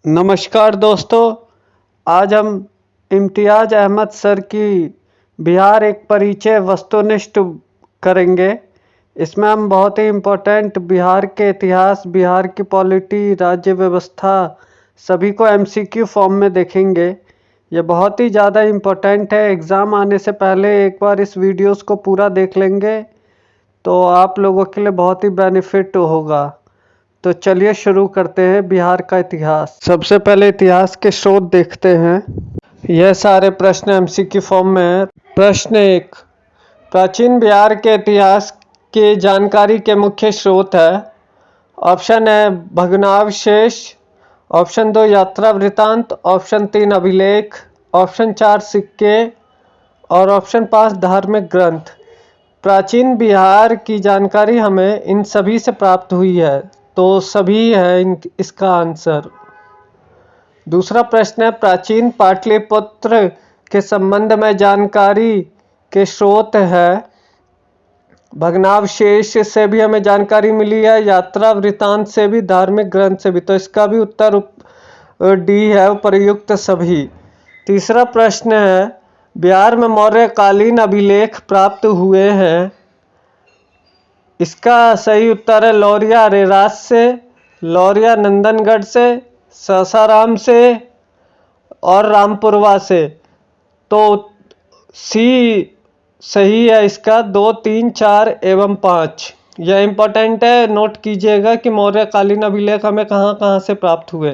नमस्कार दोस्तों, आज हम इम्तियाज़ अहमद सर की बिहार एक परिचय वस्तुनिष्ठ करेंगे। इसमें हम बहुत ही इम्पोर्टेंट बिहार के इतिहास, बिहार की पॉलिटी, राज्य व्यवस्था सभी को एमसीक्यू फॉर्म में देखेंगे। ये बहुत ही ज़्यादा इम्पोर्टेंट है। एग्ज़ाम आने से पहले एक बार इस वीडियोस को पूरा देख लेंगे तो आप लोगों के लिए बहुत ही बेनिफिट होगा। तो चलिए शुरू करते हैं बिहार का इतिहास। सबसे पहले इतिहास के स्रोत देखते हैं। यह सारे प्रश्न एमसीक्यू फॉर्म में है। प्रश्न 1, प्राचीन बिहार के इतिहास की जानकारी के मुख्य स्रोत है। ऑप्शन है भग्नावशेष, ऑप्शन 2 यात्रा वृतांत, ऑप्शन 3 अभिलेख, ऑप्शन 4 सिक्के और ऑप्शन 5 धार्मिक ग्रंथ। प्राचीन बिहार की जानकारी हमें इन सभी से प्राप्त हुई है, तो सभी है इसका आंसर। दूसरा प्रश्न है प्राचीन पाटलिपुत्र के संबंध में जानकारी के स्रोत है। भग्नावशेष से भी हमें जानकारी मिली है, यात्रा वृतांत से भी, धार्मिक ग्रंथ से भी, तो इसका भी उत्तर डी है, उपर्युक्त सभी। तीसरा प्रश्न है बिहार में मौर्यकालीन अभिलेख प्राप्त हुए हैं। इसका सही उत्तर है लौरिया रेरास से, लौरिया नंदनगढ़ से, सासाराम से और रामपुरवा से। तो सी सही है इसका, 2, 3, 4 एवं 5। यह इंपॉर्टेंट है, नोट कीजिएगा कि मौर्यकालीन अभिलेख हमें कहाँ कहाँ से प्राप्त हुए।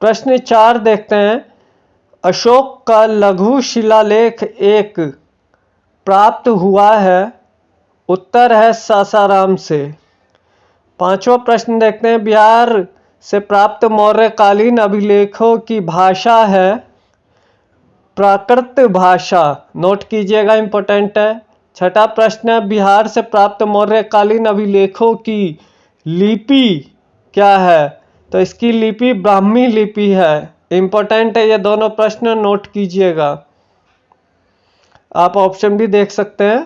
प्रश्न 4 देखते हैं। अशोक का लघु शिलालेख 1 प्राप्त हुआ है। उत्तर है सासाराम से। पांचवा प्रश्न देखते हैं। बिहार से प्राप्त मौर्यकालीन अभिलेखों की भाषा है प्राकृत भाषा। नोट कीजिएगा, इंपॉर्टेंट है। छठा प्रश्न है बिहार से प्राप्त मौर्यकालीन अभिलेखों की लिपि क्या है? तो इसकी लिपि ब्राह्मी लिपि है। इंपॉर्टेंट है ये दोनों प्रश्न, नोट कीजिएगा। आप ऑप्शन भी देख सकते हैं,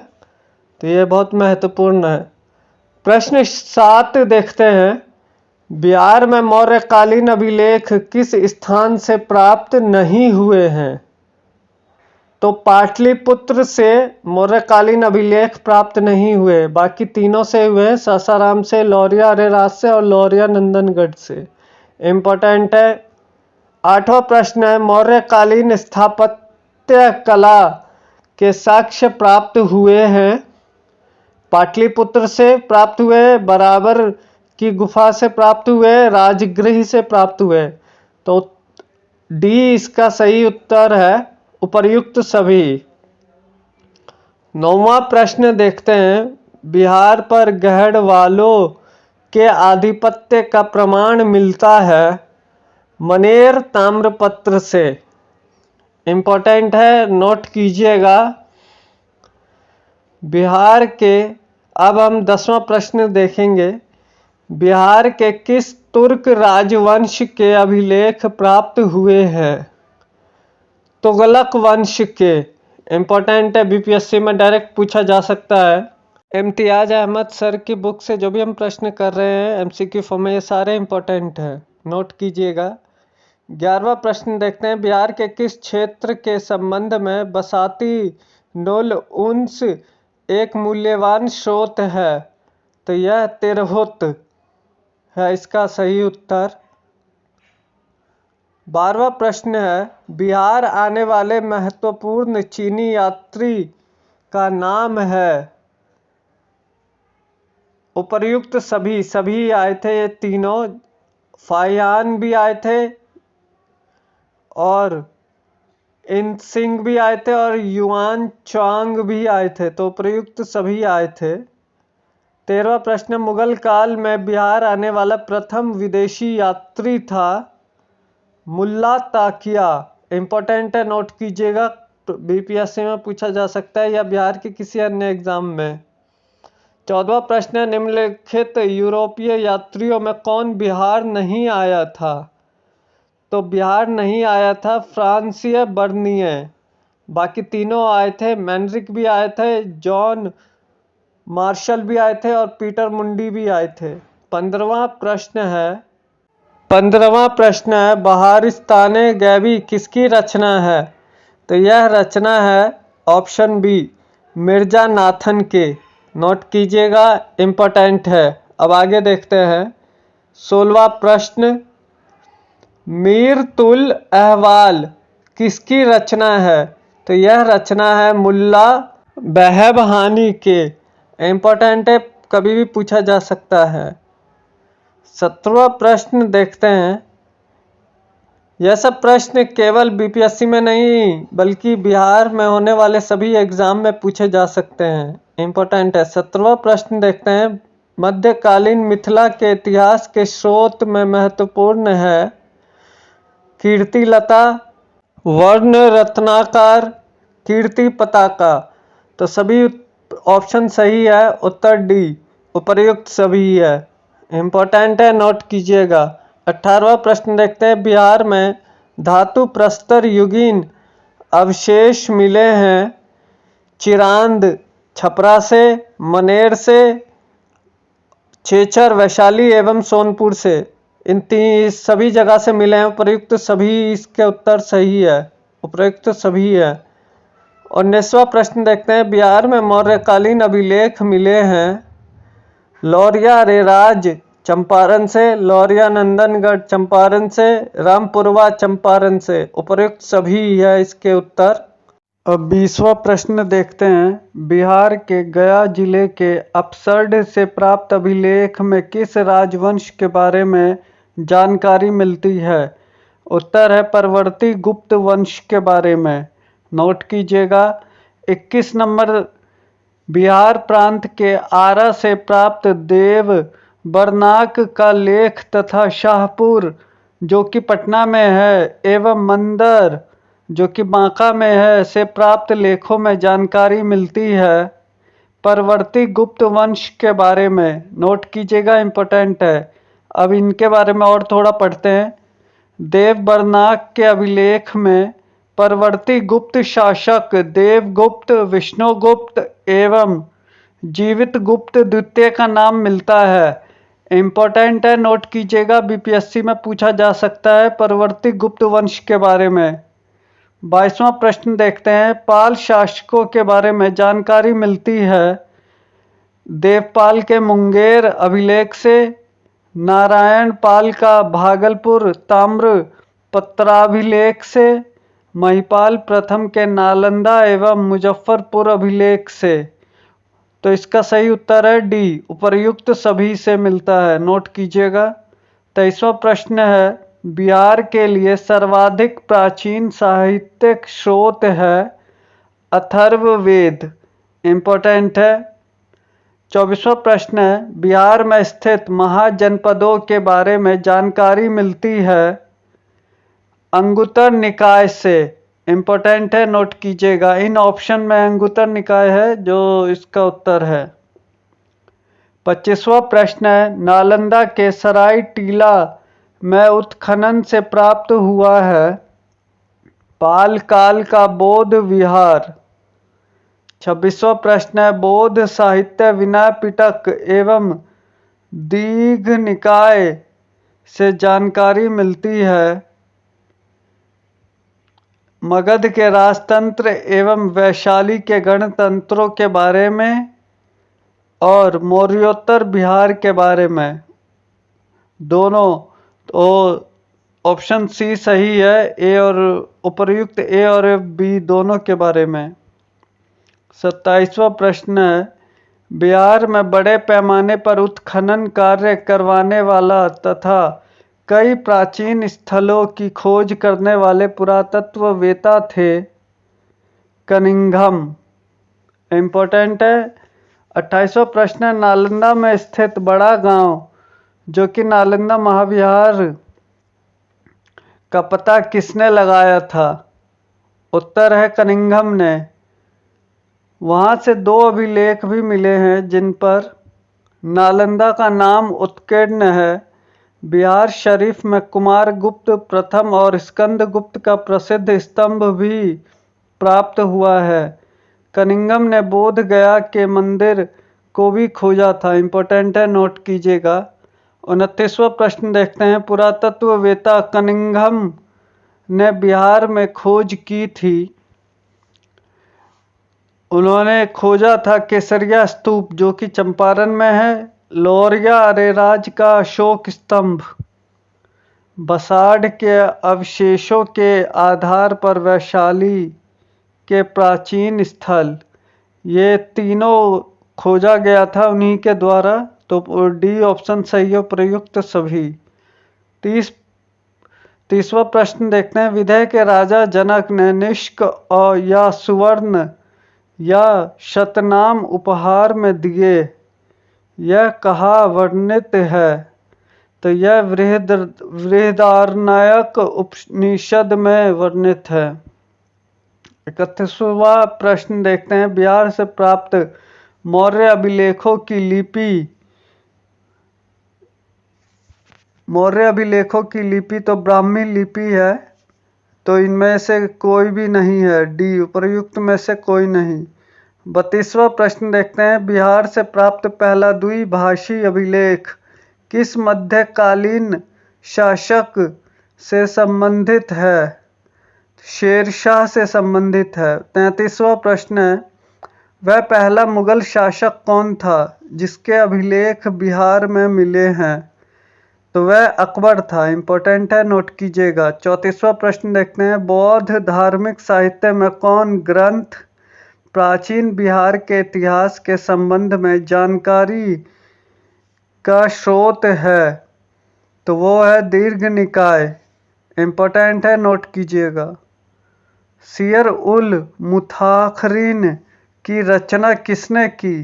तो ये बहुत महत्वपूर्ण है। प्रश्न 7 देखते हैं। बिहार में मौर्यकालीन अभिलेख किस स्थान से प्राप्त नहीं हुए हैं? तो पाटलिपुत्र से मौर्यकालीन अभिलेख प्राप्त नहीं हुए, बाकी तीनों से हुए, सासाराम से, लौरिया अरेराज से और लौरिया नंदनगढ़ से। इंपॉर्टेंट है। आठवां प्रश्न है मौर्यकालीन स्थापत्य कला के साक्ष्य प्राप्त हुए हैं। पाटलिपुत्र से प्राप्त हुए, बराबर की गुफा से प्राप्त हुए, राजगृह से प्राप्त हुए। तो डी इसका सही उत्तर है, उपर्युक्त सभी। 9वां प्रश्न देखते हैं। बिहार पर गढ़वालों के आधिपत्य का प्रमाण मिलता है मनेर ताम्रपत्र से। इंपॉर्टेंट है, नोट कीजिएगा। बिहार के, अब हम 10वां प्रश्न देखेंगे। बिहार के किस तुर्क राजवंश के अभिलेख प्राप्त हुए हैं? तुगलक वंश के। इंपॉर्टेंट है, बीपीएससी में डायरेक्ट पूछा जा सकता है। इम्तियाज अहमद सर की बुक से जो भी हम प्रश्न कर रहे हैं एमसीक्यू फॉर्म में, ये सारे इंपॉर्टेंट हैं, नोट कीजिएगा। 11वां प्रश्न देखते हैं। बिहार के किस क्षेत्र के संबंध में बसाती नोल उन्स एक मूल्यवान स्रोत है? तो यह तिरहुत है इसका सही उत्तर। 12वां प्रश्न है। बिहार आने वाले महत्वपूर्ण चीनी यात्री का नाम है? उपर्युक्त सभी आए थे, ये तीनों। फाहियान भी आए थे और इन सिंह भी आए थे और युआन चांग भी आए थे, तो प्रयुक्त सभी आए थे। 13वां प्रश्न। मुगल काल में बिहार आने वाला प्रथम विदेशी यात्री था मुल्ला ताकिया। इंपॉर्टेंट है, नोट कीजिएगा, बीपीएससी में पूछा जा सकता है या बिहार के किसी अन्य एग्जाम में। 14वां प्रश्न। निम्नलिखित यूरोपीय यात्रियों में कौन बिहार नहीं आया था? तो बिहार नहीं आया था फ्रांसीय बर्निए, बाकी तीनों आए थे। मैनरिक भी आए थे, जॉन मार्शल भी आए थे और पीटर मुंडी भी आए थे। 15वां प्रश्न है। 15वां प्रश्न है, बहारिस्ताने गैबी किसकी रचना है? तो यह रचना है ऑप्शन बी, मिर्जा नाथन के। नोट कीजिएगा, इम्पोर्टेंट है। अब आगे देखते हैं 16वां प्रश्न, मीरतुल अहवाल किसकी रचना है? तो यह रचना है मुल्ला बहबहानी के। इम्पोर्टेंट है, कभी भी पूछा जा सकता है। 17वां प्रश्न देखते हैं। यह सब प्रश्न केवल बीपीएससी में नहीं बल्कि बिहार में होने वाले सभी एग्जाम में पूछे जा सकते हैं। इम्पोर्टेंट है। 17वां प्रश्न देखते हैं, मध्यकालीन मिथिला के इतिहास के स्रोत में महत्वपूर्ण है कीर्तिलता, वर्ण रत्नाकर, कीर्ति पताका। तो सभी ऑप्शन सही है, उत्तर डी उपर्युक्त सभी है। इम्पोर्टेंट है, नोट कीजिएगा। 18वां प्रश्न देखते हैं, बिहार में धातु प्रस्तर युगीन अवशेष मिले हैं चिरांद छपरा से, मनेर से, छेछर वैशाली एवं सोनपुर से। इन सभी जगह से मिले हैं। उपयुक्त सभी इसके उत्तर सही है, उपयुक्त सभी है। 19वां प्रश्न देखते हैं, बिहार में मौर्यकालीन अभिलेख मिले हैं लौरिया रेराज चंपारण से, लौरिया नंदनगढ़ चंपारण से, रामपुरवा चंपारण से। उपयुक्त सभी है इसके उत्तर। अब 20वां प्रश्न देखते हैं, बिहार के गया जिले के अपसर्ड से प्राप्त अभिलेख में किस राजवंश के बारे में जानकारी मिलती है? उत्तर है परवर्ती गुप्त वंश के बारे में। नोट कीजिएगा। 21 नंबर, बिहार प्रांत के आरा से प्राप्त देव बरनाक का लेख तथा शाहपुर जो कि पटना में है एवं मंदर जो कि बांका में है से प्राप्त लेखों में जानकारी मिलती है परवर्ती गुप्त वंश के बारे में। नोट कीजिएगा, इम्पोर्टेंट है। अब इनके बारे में और थोड़ा पढ़ते हैं। देव बरनाक के अभिलेख में परवर्ती गुप्त शासक देवगुप्त, विष्णुगुप्त एवं जीवित गुप्त द्वितीय का नाम मिलता है। इम्पोर्टेंट है, नोट कीजिएगा, बीपीएससी में पूछा जा सकता है परवर्ती गुप्त वंश के बारे में। 22वां प्रश्न देखते हैं, पाल शासकों के बारे में जानकारी मिलती है देवपाल के मुंगेर अभिलेख से, नारायण पाल का भागलपुर ताम्र पत्राभिलेख से, महिपाल प्रथम के नालंदा एवं मुजफ्फरपुर अभिलेख से। तो इसका सही उत्तर है डी, उपर्युक्त सभी से मिलता है। नोट कीजिएगा। 23वां प्रश्न है, बिहार के लिए सर्वाधिक प्राचीन साहित्यिक स्रोत है अथर्ववेद। इम्पोर्टेंट है। 24वां प्रश्न है, बिहार में स्थित महाजनपदों के बारे में जानकारी मिलती है अंगुत्तर निकाय से। इम्पोर्टेंट है, नोट कीजिएगा। इन ऑप्शन में अंगुत्तर निकाय है जो इसका उत्तर है। 25वां प्रश्न है, नालंदा के सराय टीला में उत्खनन से प्राप्त हुआ है पाल काल का बौद्ध विहार। 26वां प्रश्न है, बौद्ध साहित्य विनय पिटक एवं दीघ निकाय से जानकारी मिलती है मगध के राजतंत्र एवं वैशाली के गणतंत्रों के बारे में और मौर्योत्तर बिहार के बारे में। दोनों तो ऑप्शन सी सही है, ए और उपर्युक्त ए और बी दोनों के बारे में। 27वां प्रश्न है, बिहार में बड़े पैमाने पर उत्खनन कार्य करवाने वाला तथा कई प्राचीन स्थलों की खोज करने वाले पुरातत्ववेत्ता थे कनिंघम। इम्पोर्टेंट है। 28वां प्रश्न, नालंदा में स्थित बड़ा गांव जो कि नालंदा महाविहार का पता किसने लगाया था? उत्तर है कनिंघम ने। वहां से 2 अभिलेख भी मिले हैं जिन पर नालंदा का नाम उत्कीर्ण है। बिहार शरीफ में कुमार गुप्त प्रथम और स्कंद गुप्त का प्रसिद्ध स्तंभ भी प्राप्त हुआ है। कनिंघम ने बोध गया के मंदिर को भी खोजा था। इम्पोर्टेंट है, नोट कीजिएगा। 29वां प्रश्न देखते हैं। पुरातत्ववेत्ता कनिंघम ने बिहार में खोज की थी। उन्होंने खोजा था केसरिया स्तूप जो कि चंपारण में है, लौरिया अरेराज का अशोक स्तंभ, बसाड़ के अवशेषों के आधार पर वैशाली के प्राचीन स्थल, ये तीनों खोजा गया था उन्हीं के द्वारा। तो डी ऑप्शन सही है, प्रयुक्त सभी। 30वां प्रश्न देखते हैं। विदेह के राजा जनक ने निष्क या सुवर्ण या शतनाम उपहार में दिए, यह कहाँ वर्णित है? तो यह बृहदारण्यक उपनिषद में वर्णित है। 31वां प्रश्न देखते हैं। बिहार से प्राप्त मौर्य अभिलेखों की लिपि तो ब्राह्मी लिपि है, तो इनमें से कोई भी नहीं है, डी उपर्युक्त में से कोई नहीं। 32वां प्रश्न देखते हैं। बिहार से प्राप्त पहला द्विभाषी अभिलेख किस मध्यकालीन शासक से संबंधित है? शेरशाह से संबंधित है। 33वां प्रश्न है। वह पहला मुगल शासक कौन था जिसके अभिलेख बिहार में मिले हैं? तो वह अकबर था। इंपॉर्टेंट है, नोट कीजिएगा। 34वां प्रश्न देखते हैं। बौद्ध धार्मिक साहित्य में कौन ग्रंथ प्राचीन बिहार के इतिहास के संबंध में जानकारी का स्रोत है? तो वो है दीर्घ निकाय। इंपॉर्टेंट है, नोट कीजिएगा। सियर उल मुताखरीन की रचना किसने की?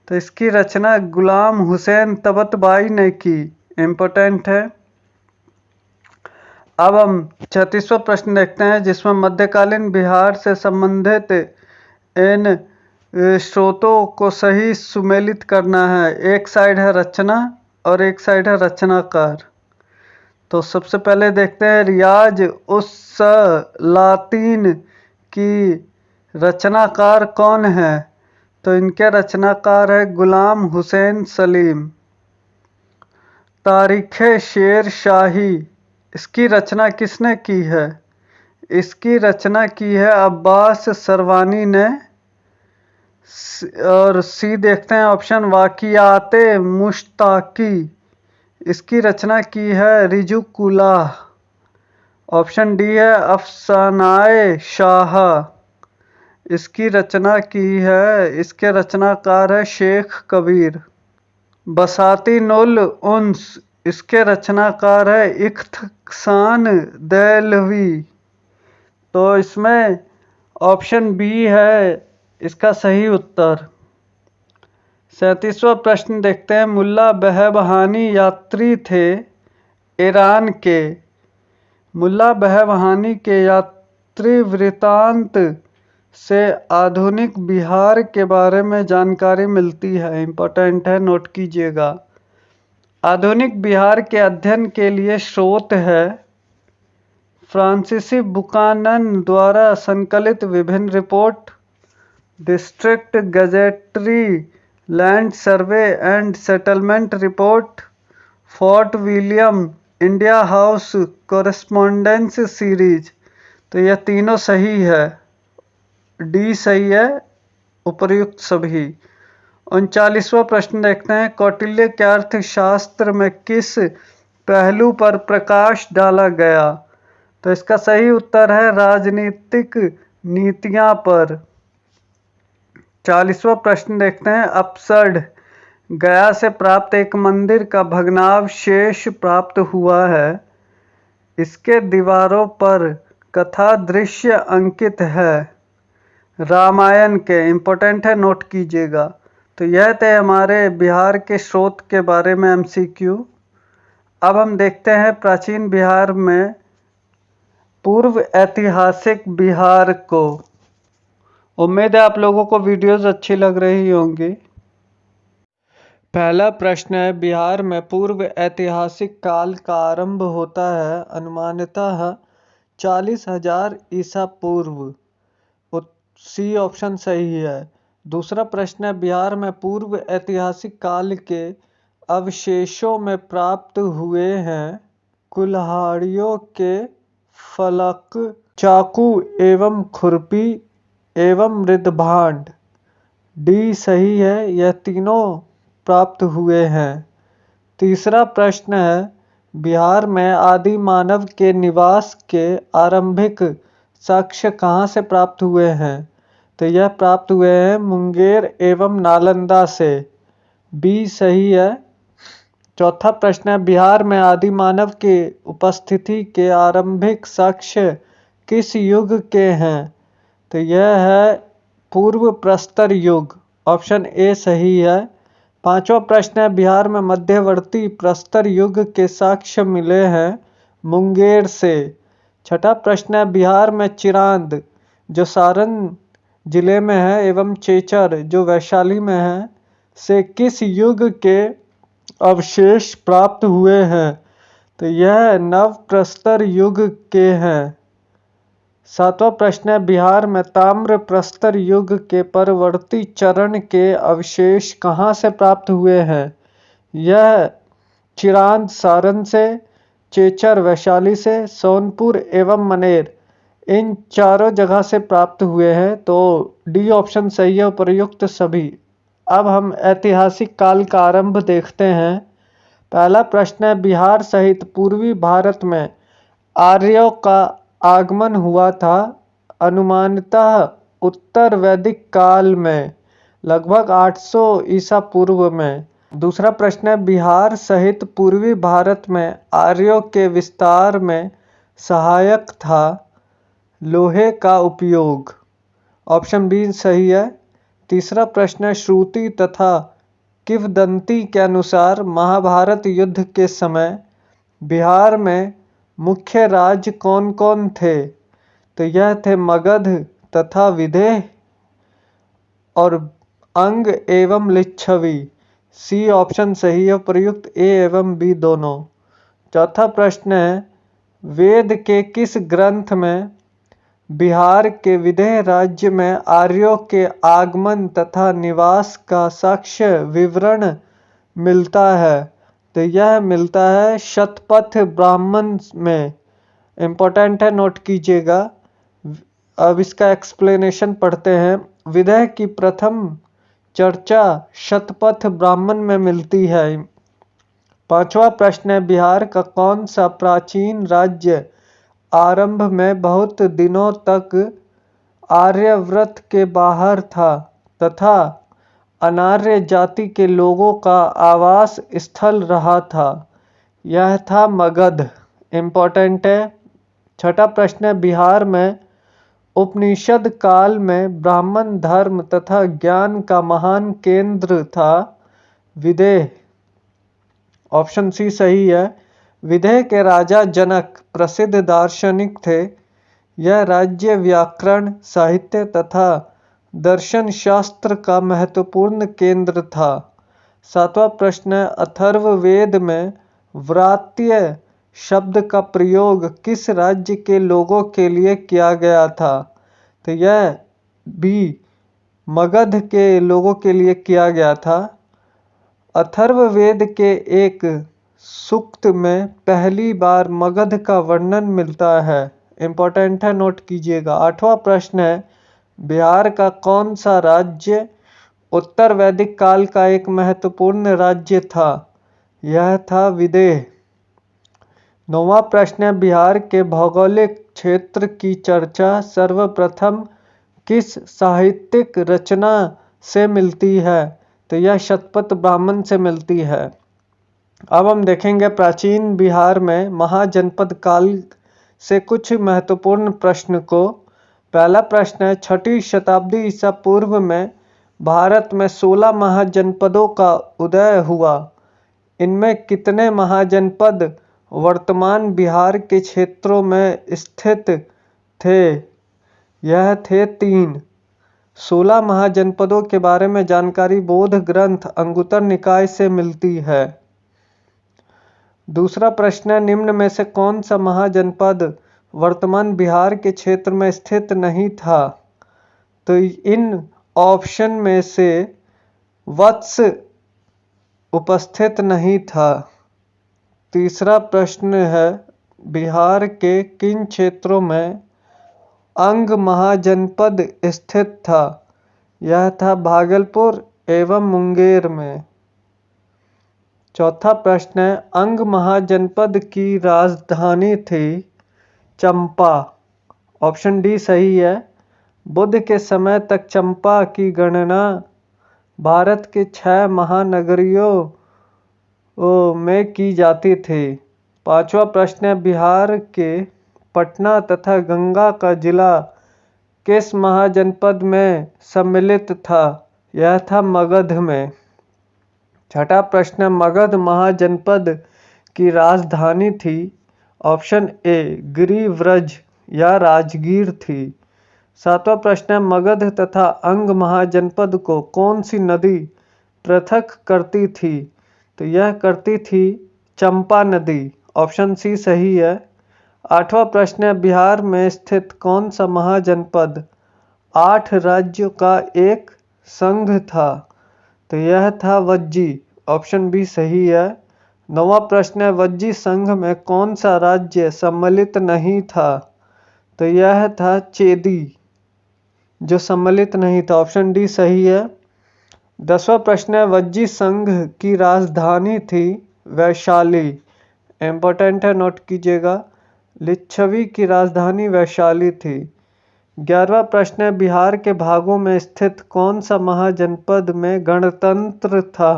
तो इसकी रचना गुलाम हुसैन तबतबाई ने की। इंपॉर्टेंट है। अब हम 36वां प्रश्न देखते हैं जिसमें मध्यकालीन बिहार से संबंधित इन स्रोतों को सही सुमेलित करना है। एक साइड है रचना और एक साइड है रचनाकार। तो सबसे पहले देखते हैं रियाज उस लातीन की रचनाकार कौन है? तो इनके रचनाकार है गुलाम हुसैन सलीम। तारीख़े शेर शाही, इसकी रचना किसने की है? इसकी रचना की है अब्बास सरवानी ने। और सी देखते हैं ऑप्शन वाक़ियाते मुश्ताकी, इसकी रचना की है रिजू कुलाह। ऑप्शन डी है अफसानाए शाह, इसकी रचना की है, इसके रचनाकार है शेख कबीर। बसातीनुल उन्स, इसके रचनाकार है इख्तिसान देहलवी। तो इसमें ऑप्शन बी है इसका सही उत्तर। 37वां प्रश्न देखते हैं। मुल्ला बहबहानी यात्री थे ईरान के। मुल्ला बहबहानी के यात्री वृत्तांत से आधुनिक बिहार के बारे में जानकारी मिलती है। इंपॉर्टेंट है, नोट कीजिएगा। आधुनिक बिहार के अध्ययन के लिए स्रोत है फ्रांसीसी बुकानन द्वारा संकलित विभिन्न report, district gazetteer, land survey and settlement report, Fort William, India House correspondence series. तो यह तीनों सही है, डी सही है, उपर्युक्त सभी। 39वां प्रश्न देखते हैं। कौटिल्य के अर्थशास्त्र में किस पहलू पर प्रकाश डाला गया? तो इसका सही उत्तर है राजनीतिक नीतियां पर। 40वां प्रश्न देखते हैं। अपसर्ड, गया से प्राप्त एक मंदिर का भग्नावशेष प्राप्त हुआ है। इसके दीवारों पर कथा दृश्य अंकित है रामायण के। इंपॉर्टेंट है, नोट कीजिएगा। तो यह थे हमारे बिहार के स्रोत के बारे में एमसीक्यू। अब हम देखते हैं प्राचीन बिहार में पूर्व ऐतिहासिक बिहार को। उम्मीद है आप लोगों को वीडियोस अच्छी लग रही होंगी। पहला प्रश्न है। बिहार में पूर्व ऐतिहासिक काल का आरंभ होता है अनुमानतः 40,000 ईसा पूर्व। सी ऑप्शन सही है। दूसरा प्रश्न है। बिहार में पूर्व ऐतिहासिक काल के अवशेषों में प्राप्त हुए हैं? कुल्हाड़ियों के फलक, चाकू एवं खुरपी एवं मृदभांड। डी सही है, यह तीनों प्राप्त हुए हैं। तीसरा प्रश्न है, बिहार में आदि मानव के निवास के आरंभिक साक्ष्य कहाँ से प्राप्त हुए हैं? तो यह प्राप्त हुए हैं मुंगेर एवं नालंदा से। बी सही है। चौथा प्रश्न है, बिहार में आदि मानव की उपस्थिति के आरंभिक साक्ष्य किस युग के हैं? तो यह है पूर्व प्रस्तर युग। ऑप्शन ए सही है। पांचवा प्रश्न है, बिहार में मध्यवर्ती प्रस्तर युग के साक्ष्य मिले हैं मुंगेर से। छठा प्रश्न है, बिहार में चिरांद जो सारण जिले में है एवं चेचर जो वैशाली में है से किस युग के अवशेष प्राप्त हुए हैं? तो यह नव प्रस्तर युग के हैं। सातवां प्रश्न है, बिहार में ताम्र प्रस्तर युग के परवर्ती चरण के अवशेष कहाँ से प्राप्त हुए हैं? यह चिरांद सारण से, चेचर वैशाली से, सोनपुर एवं मनेर इन चारों जगह से प्राप्त हुए हैं। तो डी ऑप्शन सही है, उपर्युक्त सभी। अब हम ऐतिहासिक काल का आरंभ देखते हैं। पहला प्रश्न है, बिहार सहित पूर्वी भारत में आर्यों का आगमन हुआ था अनुमानतः उत्तर वैदिक काल में लगभग 800 ईसा पूर्व में। दूसरा प्रश्न है, बिहार सहित पूर्वी भारत में आर्यों के विस्तार में सहायक था लोहे का उपयोग। ऑप्शन बी सही है। तीसरा प्रश्न है, श्रुति तथा किंवदंती के अनुसार महाभारत युद्ध के समय बिहार में मुख्य राज्य कौन कौन थे? तो यह थे मगध तथा विदेह और अंग एवं लिच्छवी। सी ऑप्शन सही है, प्रयुक्त ए एवं बी दोनों। चौथा प्रश्न है, वेद के किस ग्रंथ में बिहार के विदेह राज्य में आर्यों के आगमन तथा निवास का साक्ष्य विवरण मिलता है? तो यह मिलता है शतपथ ब्राह्मण में। इम्पोर्टेंट है, नोट कीजिएगा। अब इसका एक्सप्लेनेशन पढ़ते हैं। विदेह की प्रथम चर्चा शतपथ ब्राह्मण में मिलती है। पांचवा प्रश्न है, बिहार का कौन सा प्राचीन राज्य आरंभ में बहुत दिनों तक आर्यव्रत के बाहर था तथा अनार्य जाति के लोगों का आवास स्थल रहा था? यह था मगध। इम्पोर्टेंट है। छठा प्रश्न है, बिहार में उपनिषद काल में ब्राह्मण धर्म तथा ज्ञान का महान केंद्र था विदेह। ऑप्शन सी सही है। विदेह के राजा जनक प्रसिद्ध दार्शनिक थे। यह राज्य व्याकरण, साहित्य तथा दर्शन शास्त्र का महत्वपूर्ण केंद्र था। सातवां प्रश्न है, अथर्ववेद में व्रात्य शब्द का प्रयोग किस राज्य के लोगों के लिए किया गया था? तो यह भी मगध के लोगों के लिए किया गया था। अथर्ववेद के एक सूक्त में पहली बार मगध का वर्णन मिलता है। इम्पोर्टेंट है, नोट कीजिएगा। आठवां प्रश्न है, बिहार का कौन सा राज्य उत्तर वैदिक काल का एक महत्वपूर्ण राज्य था? यह था विदेह। नौवां प्रश्न है, बिहार के भौगोलिक क्षेत्र की चर्चा सर्वप्रथम किस साहित्यिक रचना से मिलती है? तो यह शतपथ ब्राह्मण से मिलती है। अब हम देखेंगे प्राचीन बिहार में महाजनपद काल से कुछ महत्वपूर्ण प्रश्न को। पहला प्रश्न है, 6वीं शताब्दी ईसा पूर्व में भारत में 16 महाजनपदों का उदय हुआ। इनमें कितने महाजनपद वर्तमान बिहार के क्षेत्रों में स्थित थे? यह थे 3। 16 महाजनपदों के बारे में जानकारी बौद्ध ग्रंथ अंगुत्तर निकाय से मिलती है। दूसरा प्रश्न है, निम्न में से कौन सा महाजनपद वर्तमान बिहार के क्षेत्र में स्थित नहीं था? तो इन ऑप्शन में से वत्स उपस्थित नहीं था। तीसरा प्रश्न है, बिहार के किन क्षेत्रों में अंग महाजनपद स्थित था? यह था भागलपुर एवं मुंगेर में। चौथा प्रश्न है, अंग महाजनपद की राजधानी थी चंपा। ऑप्शन डी सही है। बुद्ध के समय तक चंपा की गणना भारत के 6 महानगरियों में की जाती थी। पांचवा प्रश्न है, बिहार के पटना तथा गंगा का जिला किस महाजनपद में सम्मिलित था? यह था मगध में। छठा प्रश्न, मगध महाजनपद की राजधानी थी। ऑप्शन ए गिरिव्रज या राजगीर थी। सातवां प्रश्न, मगध तथा अंग महाजनपद को कौन सी नदी पृथक करती थी? तो यह करती थी चंपा नदी। ऑप्शन सी सही है। आठवां प्रश्न, बिहार में स्थित कौन सा महाजनपद 8 राज्यों का एक संघ था? तो यह था वज्जी। ऑप्शन बी सही है। नौवां प्रश्न है, वज्जी संघ में कौन सा राज्य सम्मिलित नहीं था? तो यह था चेदी, जो सम्मिलित नहीं था। ऑप्शन डी सही है। 10वां प्रश्न है, वज्जी संघ की राजधानी थी वैशाली। इंपॉर्टेंट है, नोट कीजिएगा। लिच्छवी की राजधानी वैशाली थी। 11वां प्रश्न है, बिहार के भागों में स्थित कौन सा महाजनपद में गणतंत्र था?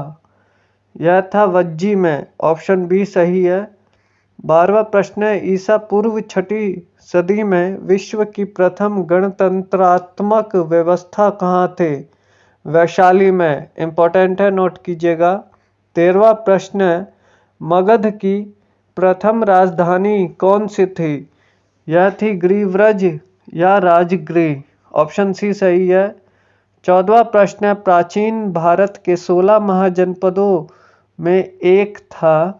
यह था वज्जी में। ऑप्शन बी सही है। 12वां प्रश्न है, ईसा पूर्व 6ठी सदी में विश्व की प्रथम गणतंत्रात्मक व्यवस्था कहाँ थे? वैशाली में। इंपॉर्टेंट है, नोट कीजिएगा। 13वां प्रश्न है, मगध की प्रथम राजधानी कौन सी थी? यह थी गिरिव्रज या राजगृह। ऑप्शन सी सही है। 14वां प्रश्न है, प्राचीन भारत के 16 महाजनपदों में एक था।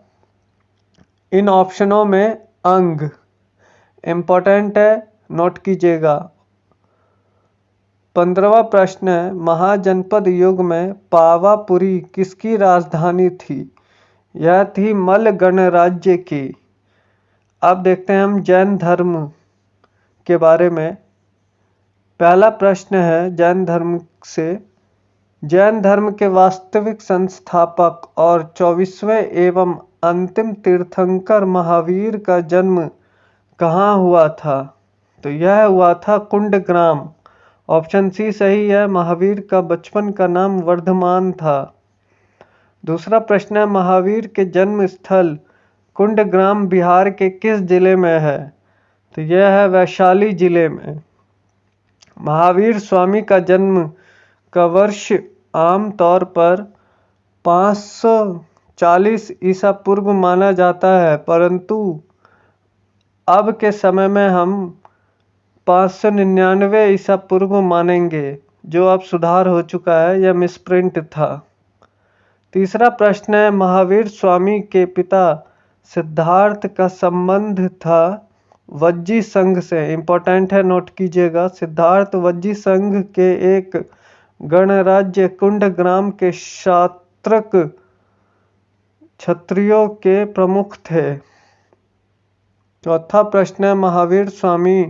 इन ऑप्शनों में अंग इंपॉर्टेंट है, नोट कीजिएगा। 15वां प्रश्न है, महाजनपद युग में पावापुरी किसकी राजधानी थी? यह थी मल्ल गणराज्य की। अब देखते हैं हम जैन धर्म के बारे में। पहला प्रश्न है जैन धर्म से, जैन धर्म के वास्तविक संस्थापक और 24वें एवं अंतिम तीर्थंकर महावीर का जन्म कहाँ हुआ था? तो यह हुआ था कुंडग्राम। ऑप्शन सी सही है। महावीर का बचपन का नाम वर्धमान था। दूसरा प्रश्न है, महावीर के जन्म स्थल कुंडग्राम बिहार के किस जिले में है? तो यह है वैशाली जिले में। महावीर स्वामी का जन्म का वर्ष आम तौर पर 540 ईसा पूर्व माना जाता है, परंतु अब के समय में हम 599 ईसा पूर्व मानेंगे, जो अब सुधार हो चुका है, यह मिसप्रिंट था। तीसरा प्रश्न है, महावीर स्वामी के पिता सिद्धार्थ का संबंध था वज्जी संघ से। इंपॉर्टेंट है, नोट कीजिएगा। सिद्धार्थ वज्जी संघ के एक गणराज्य कुंडग्राम के शात्रक क्षत्रियों के प्रमुख थे। चौथा प्रश्न है, महावीर स्वामी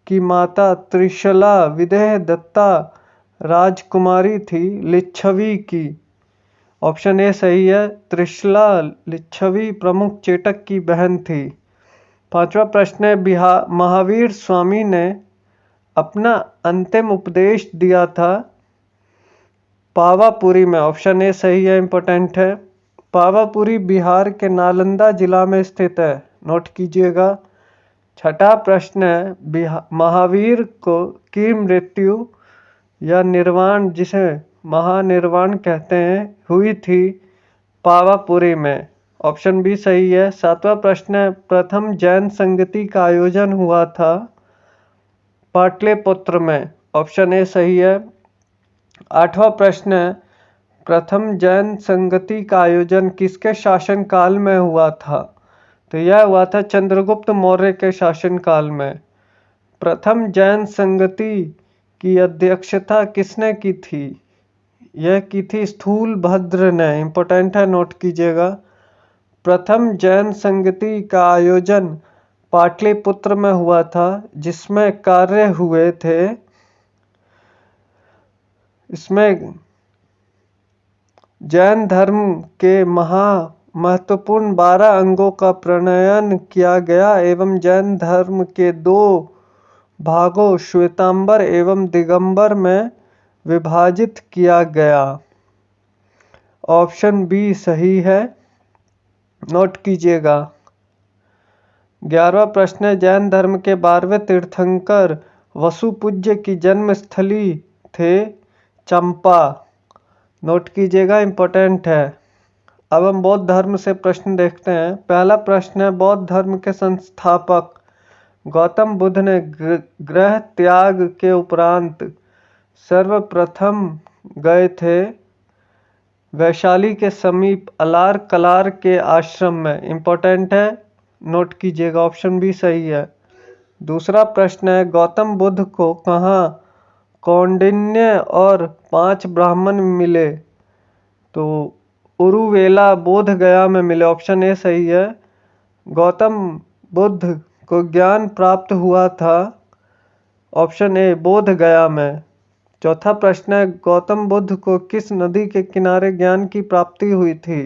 की माता त्रिशला विदेह दत्ता राजकुमारी थी लिच्छवी की। ऑप्शन ए सही है। त्रिशला लिच्छवी प्रमुख चेटक की बहन थी। पांचवा प्रश्न है, महावीर स्वामी ने अपना अंतिम उपदेश दिया था पावापुरी में। ऑप्शन ए सही है, इंपॉर्टेंट है। पावापुरी बिहार के नालंदा जिला में स्थित है, नोट कीजिएगा। छठा प्रश्न है, महावीर की मृत्यु या निर्वाण, जिसे महानिर्वाण कहते हैं, हुई थी पावापुरी में। ऑप्शन बी सही है। सातवां प्रश्न है, प्रथम जैन संगति का आयोजन हुआ था पाटलिपुत्र में। ऑप्शन ए सही है। आठवां प्रश्न है, प्रथम जैन संगति का आयोजन किसके शासनकाल में हुआ था? तो यह हुआ था चंद्रगुप्त मौर्य के शासनकाल में। प्रथम जैन संगति की अध्यक्षता किसने की थी? यह की थी स्थूलभद्र ने, इंपॉर्टेंट है, नोट कीजिएगा। प्रथम जैन संगति का आयोजन पाटलिपुत्र में हुआ था, जिसमें कार्य हुए थे, इसमें जैन धर्म के महत्वपूर्ण 12 अंगों का प्रणयन किया गया एवं जैन धर्म के 2 भागों श्वेतांबर एवं दिगंबर में विभाजित किया गया। ऑप्शन बी सही है, नोट कीजिएगा। 11वां प्रश्न है, जैन धर्म के 12वें तीर्थंकर वसुपूज्य की जन्मस्थली थे चंपा, नोट कीजिएगा, इंपॉर्टेंट है। अब हम बौद्ध धर्म से प्रश्न देखते हैं। पहला प्रश्न है, बौद्ध धर्म के संस्थापक गौतम बुद्ध ने गृह त्याग के उपरांत सर्वप्रथम गए थे वैशाली के समीप अलार कलार के आश्रम में, इंपॉर्टेंट है, नोट कीजिएगा। ऑप्शन बी सही है। दूसरा प्रश्न है, गौतम बुद्ध को कहाँ कौंडिन्य और 5 ब्राह्मण मिले? तो उरुवेला बोध गया में मिले, ऑप्शन ए सही है। गौतम बुद्ध को ज्ञान प्राप्त हुआ था, ऑप्शन ए बोध गया में। चौथा प्रश्न है, गौतम बुद्ध को किस नदी के किनारे ज्ञान की प्राप्ति हुई थी?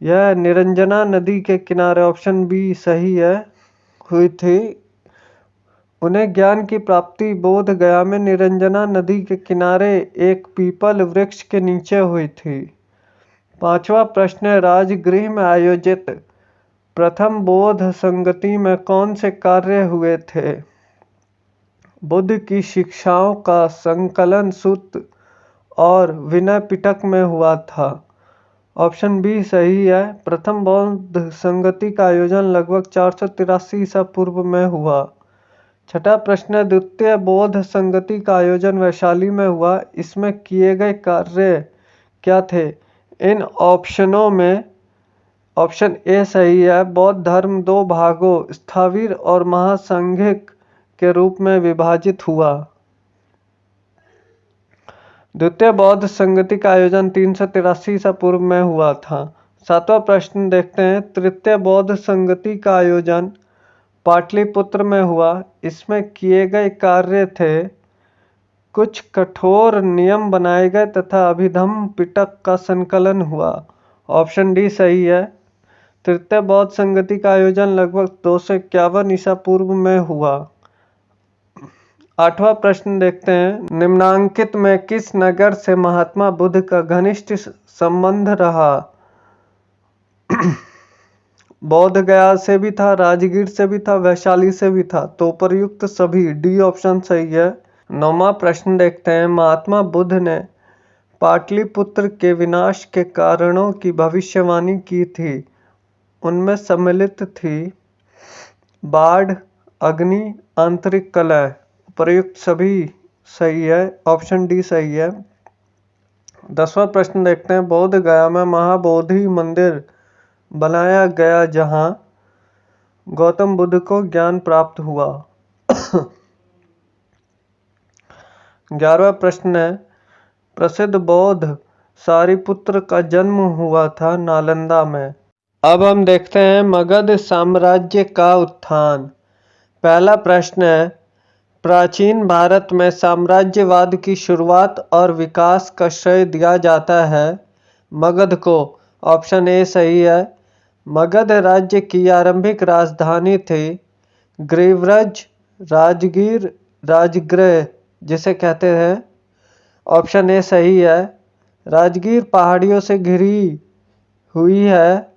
यह निरंजना नदी के किनारे, ऑप्शन बी सही है, हुई थी। उन्हें ज्ञान की प्राप्ति बोध गया में निरंजना नदी के किनारे एक पीपल वृक्ष के नीचे हुई थी। पांचवा प्रश्न है, राजगृह में आयोजित प्रथम बौद्ध संगति में कौन से कार्य हुए थे? बुद्ध की शिक्षाओं का संकलन सूत्र और विनय पिटक में हुआ था, ऑप्शन बी सही है। प्रथम बौद्ध संगति का आयोजन लगभग 483 ईसा पूर्व में हुआ। छठा प्रश्न है, द्वितीय बौद्ध संगति का आयोजन वैशाली में हुआ, इसमें किए गए कार्य क्या थे? इन ऑप्शनों में ऑप्शन ए सही है। बौद्ध धर्म 2 भागों स्थाविर और महासंघिक के रूप में विभाजित हुआ। द्वितीय बौद्ध संगति का आयोजन 383 ईसा पूर्व में हुआ था। 7वां प्रश्न देखते हैं, तृतीय बौद्ध संगति का आयोजन पाटलिपुत्र में हुआ, इसमें किए गए कार्य थे, कुछ कठोर नियम बनाए गए तथा अभिधम्म पिटक का संकलन हुआ, ऑप्शन डी सही है। तृतीय बौद्ध संगति का आयोजन लगभग 251 ईसा पूर्व में हुआ। 8वां प्रश्न देखते हैं, निम्नांकित में किस नगर से महात्मा बुद्ध का घनिष्ठ संबंध रहा? बौद्ध गया से भी था, राजगीर से भी था, वैशाली से भी था, तो उपयुक्त सभी, डी ऑप्शन सही है। 9वां प्रश्न देखते हैं, महात्मा बुद्ध ने पाटलिपुत्र के विनाश के कारणों की भविष्यवाणी की थी, उनमें सम्मिलित थी बाढ़, अग्नि, आंतरिक कलह, प्रयुक्त सभी सही है, ऑप्शन डी सही है। 10वां प्रश्न देखते हैं, बौद्ध गया में महाबोधि मंदिर बनाया गया जहां गौतम बुद्ध को ज्ञान प्राप्त हुआ। 11वां प्रश्न है, प्रसिद्ध बौद्ध सारिपुत्र का जन्म हुआ था नालंदा में। अब हम देखते हैं मगध साम्राज्य का उत्थान। पहला प्रश्न है, प्राचीन भारत में साम्राज्यवाद की शुरुआत और विकास का श्रेय दिया जाता है मगध को, ऑप्शन ए सही है। मगध राज्य की आरंभिक राजधानी थी ग्रीव्रज, राजगीर, राजगृह जिसे कहते हैं, ऑप्शन ए सही है। राजगीर पहाड़ियों से घिरी हुई है।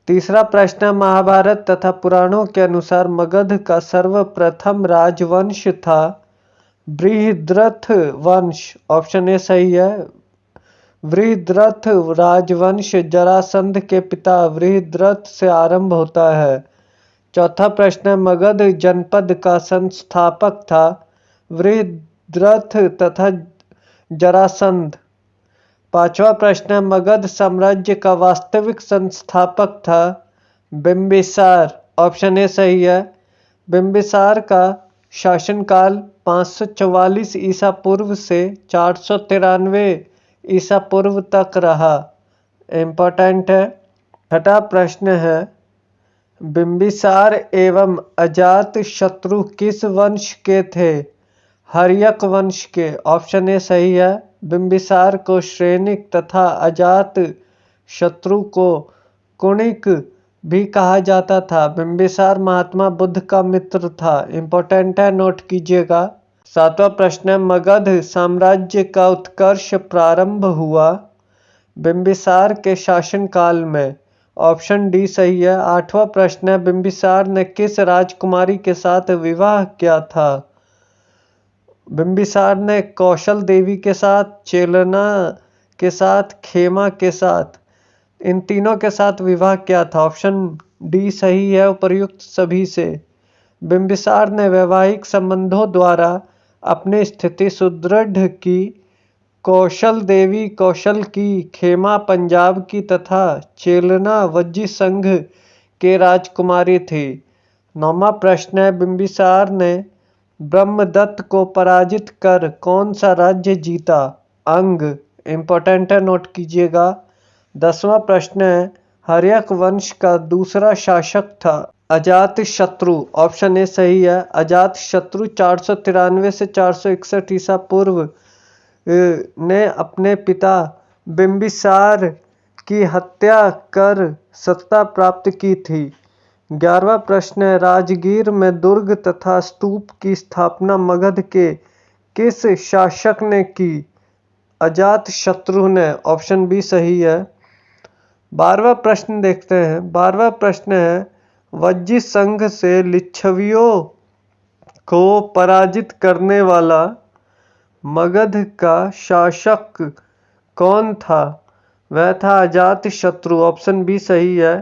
तीसरा प्रश्न, महाभारत तथा पुराणों के अनुसार मगध का सर्वप्रथम राजवंश था बृहद्रथ वंश, ऑप्शन ए सही है। बृहद्रथ राजवंश जरासंध के पिता बृहद्रथ से आरंभ होता है। चौथा प्रश्न, मगध जनपद का संस्थापक था बृहद्रथ तथा जरासंध। पांचवा प्रश्न, मगध साम्राज्य का वास्तविक संस्थापक था बिंबिसार, ऑप्शन ए सही है। बिंबिसार का शासनकाल 544 ईसा पूर्व से 493 ईसा पूर्व तक रहा। इम्पोर्टेंट है। छठा प्रश्न है, बिंबिसार एवं अजात शत्रु किस वंश के थे? हर्यक वंश के। ऑप्शन ए सही है। बिंबिसार को श्रेनिक तथा अजात शत्रु को कुणिक भी कहा जाता था। बिंबिसार महात्मा बुद्ध का मित्र था। इम्पोर्टेंट है, नोट कीजिएगा। सातवां प्रश्न है, मगध साम्राज्य का उत्कर्ष प्रारंभ हुआ बिंबिसार के शासनकाल में। ऑप्शन डी सही है। आठवां प्रश्न है, बिंबिसार ने किस राजकुमारी के साथ विवाह किया था? बिंबिसार ने कौशल देवी के साथ, चेलना के साथ, खेमा के साथ, इन तीनों के साथ विवाह किया था। ऑप्शन डी सही है उपर्युक्त सभी से। बिंबिसार ने वैवाहिक संबंधों द्वारा अपनी स्थिति सुदृढ़ की। कौशल देवी कौशल की, खेमा पंजाब की तथा चेलना वज्जी संघ के राजकुमारी थी। नौवां प्रश्न है, बिंबिसार ने ब्रह्मदत्त को पराजित कर कौन सा राज्य जीता? अंग। इम्पोर्टेंट है, नोट कीजिएगा। 10वां प्रश्न है, हर्यक वंश का दूसरा शासक था अजात शत्रु। ऑप्शन ए सही है। अजात शत्रु 493 से 461 ईसा पूर्व ने अपने पिता बिंबिसार की हत्या कर सत्ता प्राप्त की थी। 11वां प्रश्न है, राजगीर में दुर्ग तथा स्तूप की स्थापना मगध के किस शासक ने की? अजात शत्रु ने। ऑप्शन बी सही है। 12वां प्रश्न देखते हैं। 12वां प्रश्न है, वज्जी संघ से लिच्छवियों को पराजित करने वाला मगध का शासक कौन था? वह था अजात शत्रु। ऑप्शन बी सही है।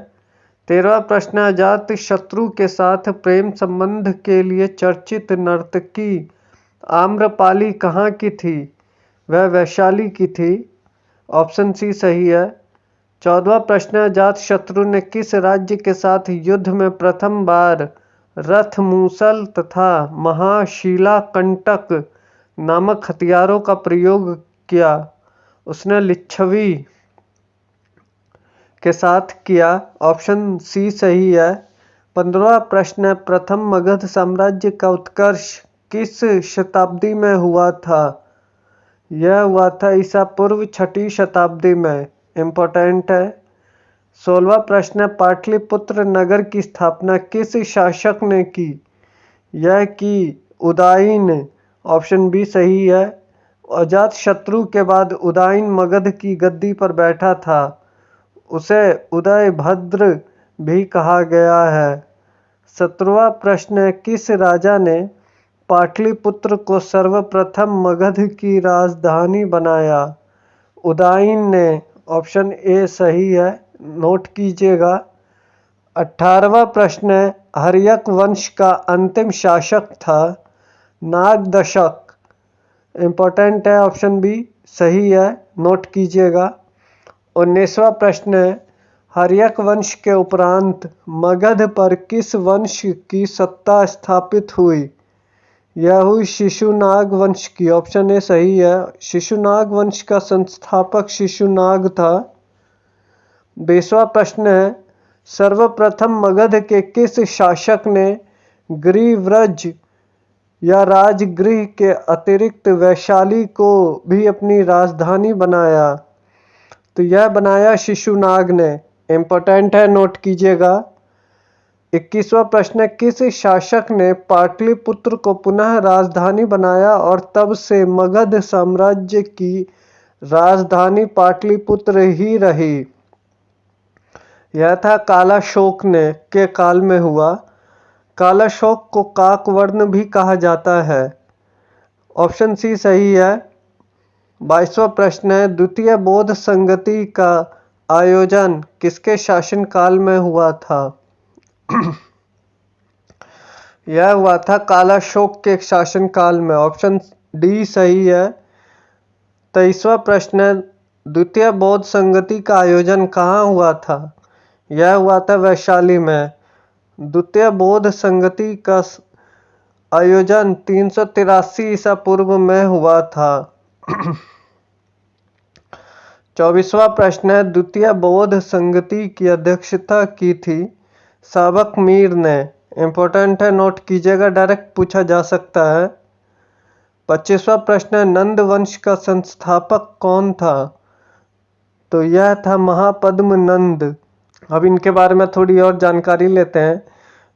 13वां प्रश्न, अजात शत्रु के साथ प्रेम संबंध के लिए चर्चित नर्तकी आम्रपाली कहाँ की थी? वह वैशाली की थी। ऑप्शन सी सही है। 14वां प्रश्न, अजात शत्रु ने किस राज्य के साथ युद्ध में प्रथम बार रथ मूसल तथा महाशिला कंटक नामक हथियारों का प्रयोग किया? उसने लिच्छवी के साथ किया। ऑप्शन सी सही है। 15वां प्रश्न, प्रथम मगध साम्राज्य का उत्कर्ष किस शताब्दी में हुआ था? यह हुआ था ईसा पूर्व 6वीं शताब्दी में। इम्पोर्टेंट है। 16वां प्रश्न, पाटलिपुत्र नगर की स्थापना किस शासक ने की? यह की उदायन। ऑप्शन बी सही है। अजात शत्रु के बाद उदायन मगध की गद्दी पर बैठा था। उसे उदयभद्र भी कहा गया है। 17वां प्रश्न, किस राजा ने पाटलिपुत्र को सर्वप्रथम मगध की राजधानी बनाया? उदायन ने। ऑप्शन ए सही है, नोट कीजिएगा। 18वां प्रश्न, हर्यक वंश का अंतिम शासक था नागदशक। इम्पोर्टेंट है, ऑप्शन बी सही है, नोट कीजिएगा। 19वां प्रश्न, हर्यक वंश के उपरांत मगध पर किस वंश की सत्ता स्थापित हुई? यह हुई शिशुनाग वंश की। ऑप्शन ए सही है। शिशुनाग वंश का संस्थापक शिशुनाग था। 20वां प्रश्न है, सर्वप्रथम मगध के किस शासक ने गिरिव्रज या राजगृह के अतिरिक्त वैशाली को भी अपनी राजधानी बनाया? तो यह बनाया शिशुनाग ने। इम्पोर्टेंट है, नोट कीजिएगा। 21वां प्रश्न, किस शासक ने पाटलिपुत्र को पुनः राजधानी बनाया और तब से मगध साम्राज्य की राजधानी पाटलिपुत्र ही रही? यह था कालाशोक ने के काल में हुआ। कालाशोक को काकवर्ण भी कहा जाता है। ऑप्शन सी सही है। 22वां प्रश्न है, द्वितीय बौद्ध संगति का आयोजन किसके शासनकाल में हुआ था? यह हुआ था कालाशोक के शासनकाल में। ऑप्शन डी सही है। 23वां प्रश्न, द्वितीय बौद्ध संगति का आयोजन कहाँ हुआ था? यह हुआ था वैशाली में। द्वितीय बौद्ध संगति का आयोजन 383 ईसा पूर्व में हुआ था। 24वां प्रश्न है, द्वितीय बौद्ध संगति की अध्यक्षता की थी साबक मीर ने। इंपॉर्टेंट है, नोट कीजिएगा, डायरेक्ट पूछा जा सकता है। 25वां प्रश्न है, नंद वंश का संस्थापक कौन था? तो यह था महापद्म नंद। अब इनके बारे में थोड़ी और जानकारी लेते हैं।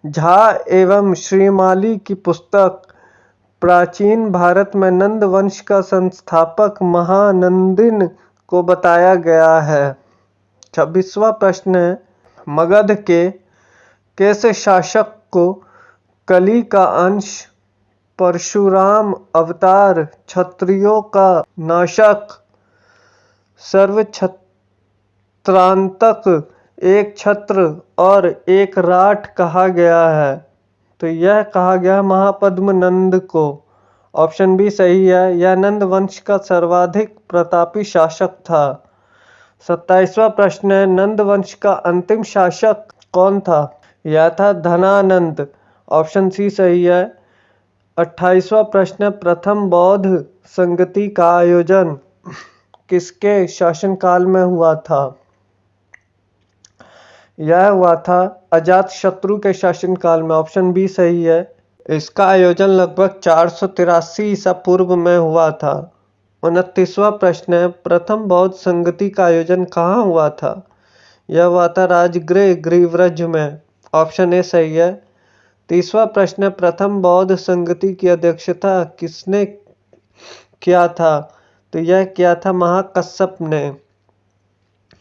झा एवं श्रीमाली की पुस्तक प्राचीन भारत में नंद वंश का संस्थापक महानंदिन को बताया गया है। 26वां प्रश्न है, मगध के किस शासक को कली का अंश, परशुराम अवतार, क्षत्रियों का नाशक, सर्व छत्रांतक, एक छत्र और एक राठ कहा गया है? तो यह कहा गया महापद्म नंद को। ऑप्शन बी सही है, यह नंद वंश का सर्वाधिक प्रतापी शासक था। 27वां प्रश्न है, नंद वंश का अंतिम शासक कौन था? यह था धनानंद। ऑप्शन सी सही है। 28वां प्रश्न, प्रथम बौद्ध संगति का आयोजन किसके शासनकाल में हुआ था? यह हुआ था अजातशत्रु के शासनकाल में। ऑप्शन बी सही है। इसका आयोजन लगभग 483 ईसा पूर्व में हुआ था। 29वां प्रश्न है, प्रथम बौद्ध संगति का आयोजन कहाँ हुआ था? यह हुआ था राजगृह गृहव्रज में। ऑप्शन ए सही है। 30वां प्रश्न, प्रथम बौद्ध संगति की अध्यक्षता किसने किया था? तो यह किया था महाकश्यप ने।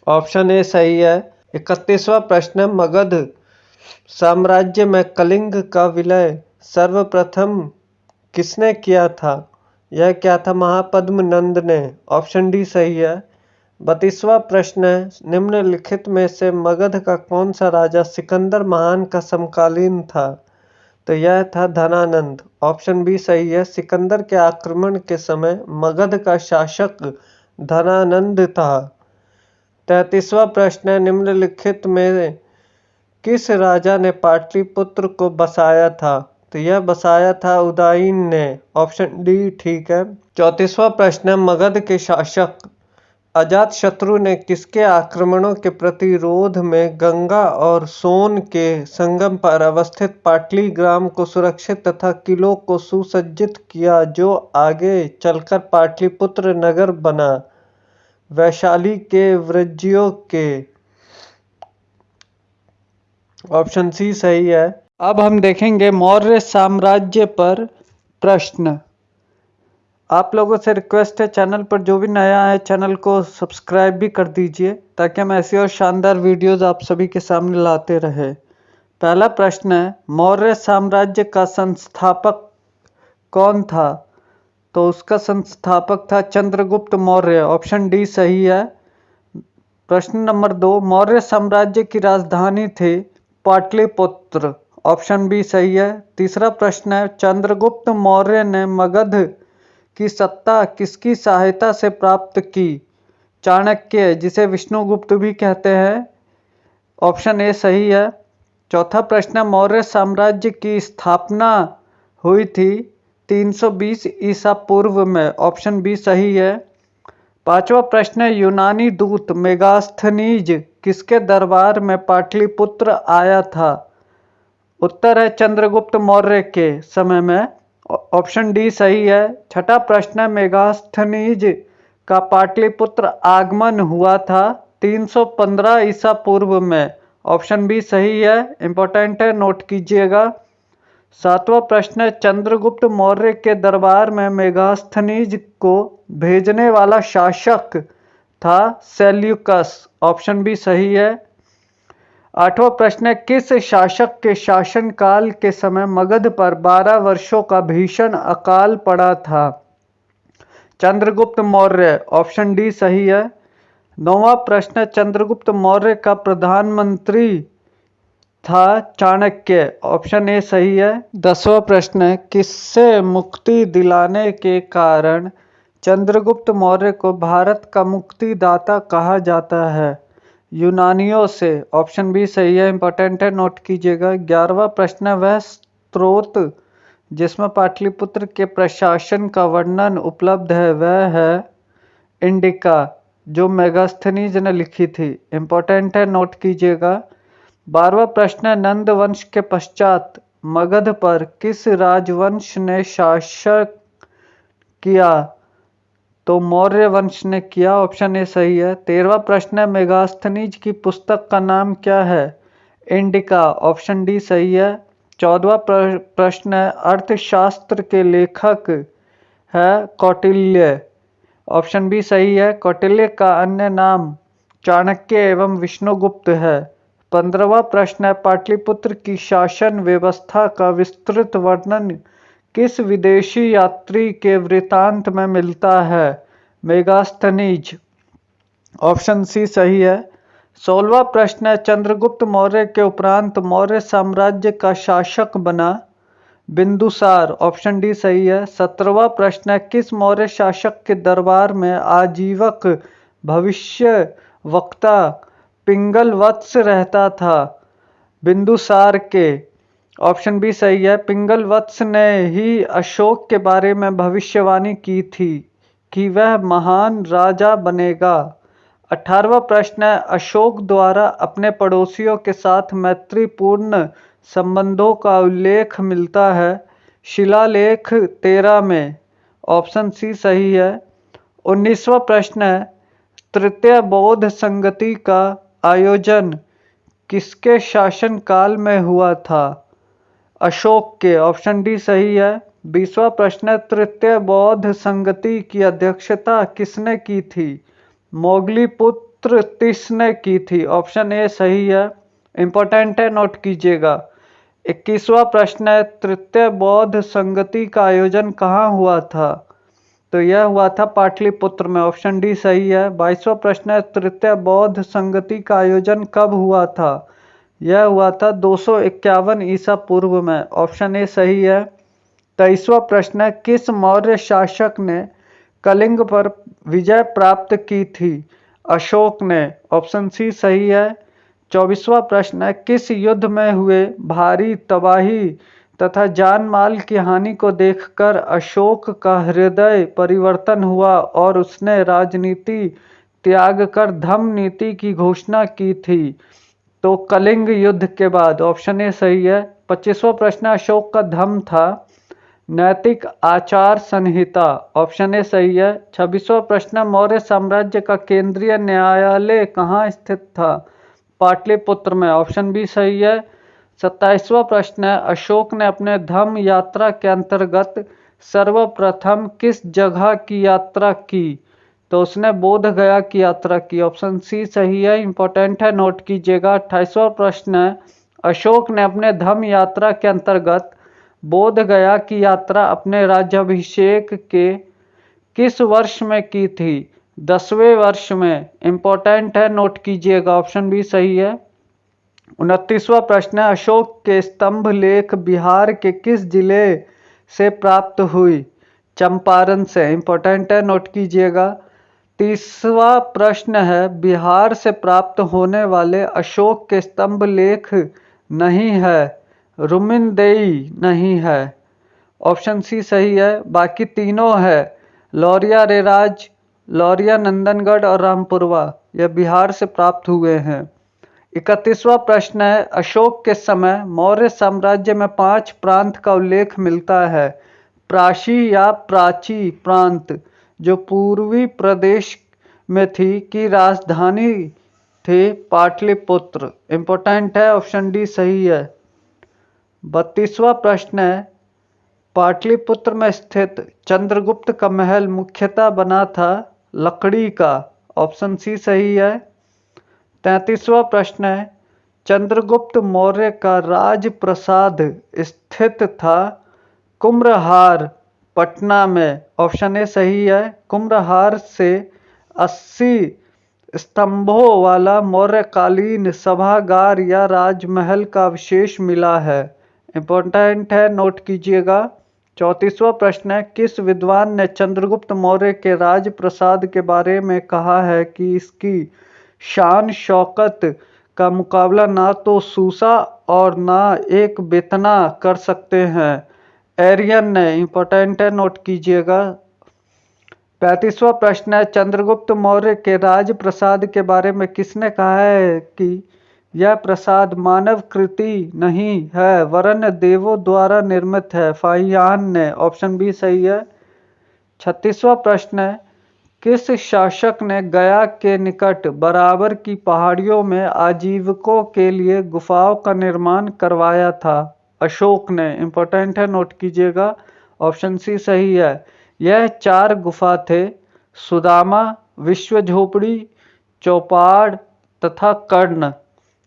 ऑप्शन ए सही है। 31वां प्रश्न, मगध साम्राज्य में कलिंग का विलय सर्वप्रथम किसने किया था? यह क्या था? महापद्म नंद ने। ऑप्शन डी सही है। 32वां प्रश्न है, निम्नलिखित में से मगध का कौन सा राजा सिकंदर महान का समकालीन था? तो यह था धनानंद। ऑप्शन बी सही है। सिकंदर के आक्रमण के समय मगध का शासक धनानंद था। 33वां प्रश्न है, निम्नलिखित में किस राजा ने पाटलिपुत्र को बसाया था? तो यह बसाया था उदयन ने। ऑप्शन डी ठीक है। 34वां प्रश्न है, मगध के शासक अजातशत्रु ने किसके आक्रमणों के प्रतिरोध में गंगा और सोन के संगम पर अवस्थित पाटली ग्राम को सुरक्षित तथा किलों को सुसज्जित किया, जो आगे चलकर पाटलिपुत्र नगर बना? वैशाली के वृज्जियों के। ऑप्शन सी सही है। अब हम देखेंगे मौर्य साम्राज्य पर प्रश्न। आप लोगों से रिक्वेस्ट है, चैनल पर जो भी नया है चैनल को सब्सक्राइब भी कर दीजिए, ताकि हम ऐसी और शानदार वीडियोस आप सभी के सामने लाते रहे। पहला प्रश्न है, मौर्य साम्राज्य का संस्थापक कौन था? तो उसका संस्थापक था चंद्रगुप्त मौर्य। ऑप्शन डी सही है। प्रश्न नंबर 2, मौर्य साम्राज्य की राजधानी थी पाटलिपुत्र। ऑप्शन बी सही है। तीसरा प्रश्न है, चंद्रगुप्त मौर्य ने मगध की सत्ता किसकी सहायता से प्राप्त की? चाणक्य, जिसे विष्णुगुप्त भी कहते हैं। ऑप्शन ए सही है। चौथा प्रश्न, मौर्य साम्राज्य की स्थापना हुई थी 320 ईसा पूर्व में। ऑप्शन बी सही है। पांचवा प्रश्न, यूनानी दूत मेगास्थनीज किसके दरबार में पाटलिपुत्र आया था? उत्तर है चंद्रगुप्त मौर्य के समय में। ऑप्शन डी सही है। छठा प्रश्न, मेगास्थनीज का पाटलिपुत्र आगमन हुआ था 315 ईसा पूर्व में। ऑप्शन बी सही है। इंपॉर्टेंट है, नोट कीजिएगा। सातवां प्रश्न, चंद्रगुप्त मौर्य के दरबार में मेगास्थनीज को भेजने वाला शासक था सेल्यूकस। ऑप्शन बी सही है। आठवां प्रश्न, किस शासक के शासनकाल के समय मगध पर 12 वर्षों का भीषण अकाल पड़ा था? चंद्रगुप्त मौर्य। ऑप्शन डी सही है। नौवां प्रश्न, चंद्रगुप्त मौर्य का प्रधानमंत्री था चाणक्य। ऑप्शन ए सही है। 10वां प्रश्न, किससे मुक्ति दिलाने के कारण चंद्रगुप्त मौर्य को भारत का मुक्तिदाता कहा जाता है? यूनानियों से। ऑप्शन बी सही है। इंपॉर्टेंट है, नोट कीजिएगा। 11वां प्रश्न, वह स्त्रोत जिसमें पाटलिपुत्र के प्रशासन का वर्णन उपलब्ध है वह है इंडिका। जो मेगास्थनीज ने लिखी थी। इंपॉर्टेंट है, नोट कीजिएगा। 12वां प्रश्न है, नंद वंश के पश्चात मगध पर किस राजवंश ने शासक किया? तो मौर्य वंश ने किया। ऑप्शन ए सही है। 13वां प्रश्न है, मेगास्थनीज की पुस्तक का नाम क्या है? इंडिका। ऑप्शन डी सही है। 14वां प्रश्न है, अर्थशास्त्र के लेखक है कौटिल्य। ऑप्शन बी सही है। कौटिल्य का अन्य नाम चाणक्य एवं विष्णुगुप्त है। 15वां प्रश्न है, पाटलिपुत्र की शासन व्यवस्था का विस्तृत वर्णन किस विदेशी यात्री के वृत्तांत में मिलता है? मेगास्थनीज। ऑप्शन सी सही है। 16वां प्रश्न है, चंद्रगुप्त मौर्य के उपरांत मौर्य साम्राज्य का शासक बना? बिंदुसार। ऑप्शन डी सही है। 17वां प्रश्न है, किस मौर्य शासक के दरबार में आजीवक भविष्य वक्ता पिंगल वत्स रहता था? बिंदुसार के। ऑप्शन बी सही है। पिंगल वत्स ने ही अशोक के बारे में भविष्यवाणी की थी कि वह महान राजा बनेगा। 18वां प्रश्न है, अशोक द्वारा अपने पड़ोसियों के साथ मैत्रीपूर्ण संबंधों का उल्लेख मिलता है शिलालेख 13 में। ऑप्शन सी सही है। 19वां प्रश्न है, तृतीय बौद्ध संगति का आयोजन किसके शासन काल में हुआ था? अशोक के। ऑप्शन डी सही है। 20वां प्रश्न है, तृतीय बौद्ध संगति की अध्यक्षता किसने की थी? मोगलीपुत्र तिस ने की थी। ऑप्शन ए सही है। इंपॉर्टेंट है, नोट कीजिएगा। 21वां प्रश्न है, तृतीय बौद्ध संगति का आयोजन कहाँ हुआ था? तो यह हुआ था पाटलिपुत्र में। ऑप्शन डी सही है। 22वां प्रश्न है, तृतीय बौद्ध संगति का आयोजन कब हुआ था? यह हुआ था 251 ईसा पूर्व में। ऑप्शन ए सही है। 23वां प्रश्न है, किस मौर्य शासक ने कलिंग पर विजय प्राप्त की थी? अशोक ने। ऑप्शन सी सही है। 24वां प्रश्न है, किस युद्ध में हुए भारी तबाही तथा जान माल की हानि को देखकर अशोक का हृदय परिवर्तन हुआ और उसने राजनीति त्याग कर धम्म नीति की घोषणा की थी? तो कलिंग युद्ध के बाद। ऑप्शन ए सही है। 25वां प्रश्न, अशोक का धम्म था नैतिक आचार संहिता। ऑप्शन ए सही है। 26वां प्रश्न, मौर्य साम्राज्य का केंद्रीय न्यायालय कहाँ स्थित था? पाटलिपुत्र में। ऑप्शन बी सही है। 27वां प्रश्न है, अशोक ने अपने धम्म यात्रा के अंतर्गत सर्वप्रथम किस जगह की यात्रा की? तो उसने बोध गया की यात्रा की। ऑप्शन सी सही है। इंपॉर्टेंट है, नोट कीजिएगा। 28वां प्रश्न है, अशोक ने अपने धम्म यात्रा के अंतर्गत बोध गया की यात्रा अपने राज्याभिषेक के किस वर्ष में की थी? 10वें वर्ष में। इंपॉर्टेंट है, नोट कीजिएगा। ऑप्शन बी सही है। 29वां प्रश्न है, अशोक के स्तंभ लेख बिहार के किस जिले से प्राप्त हुई? चंपारण से। इंपॉर्टेंट है, नोट कीजिएगा। 30वां प्रश्न है, बिहार से प्राप्त होने वाले अशोक के स्तंभ लेख नहीं है, रुमिनदेई नहीं है। ऑप्शन सी सही है। बाकी तीनों है, लौरिया रेराज, लौरिया नंदनगढ़ और रामपुरवा, यह बिहार से प्राप्त हुए हैं। 31वां प्रश्न है, अशोक के समय मौर्य साम्राज्य में 5 प्रांत का उल्लेख मिलता है। प्राची या प्राची प्रांत जो पूर्वी प्रदेश में थी की राजधानी थी पाटलिपुत्र। इंपॉर्टेंट है, ऑप्शन डी सही है। 32वां प्रश्न है, पाटलिपुत्र में स्थित चंद्रगुप्त का महल मुख्यतः बना था लकड़ी का। ऑप्शन सी सही है। 33वां प्रश्न है, चंद्रगुप्त मौर्य का राजप्रसाद स्थित था कुम्भहार पटना में। ऑप्शन ए सही है। कुम्भहार से 80 स्तंभों वाला मौर्यकालीन सभागार या राजमहल का अवशेष मिला है। इंपॉर्टेंट है, नोट कीजिएगा। 34वां प्रश्न है, किस विद्वान ने चंद्रगुप्त मौर्य के राजप्रसाद के बारे में कहा है कि इसकी शान शौकत का मुकाबला ना तो सूसा और ना एक बेतना कर सकते हैं? एरियन ने। इंपॉर्टेंट है, नोट कीजिएगा। 35वां प्रश्न है, चंद्रगुप्त मौर्य के राजप्रसाद के बारे में किसने कहा है कि यह प्रसाद मानव कृति नहीं है वरन देवों द्वारा निर्मित है? फाहियान ने। ऑप्शन बी सही है। 36वां प्रश्न है, किस शासक ने गया के निकट बराबर की पहाड़ियों में आजीविकों के लिए गुफाओं का निर्माण करवाया था? अशोक ने। इंपॉर्टेंट है, नोट कीजिएगा। ऑप्शन सी सही है। यह 4 गुफा थे, सुदामा, विश्व झोपड़ी, चौपाड़ तथा कर्ण।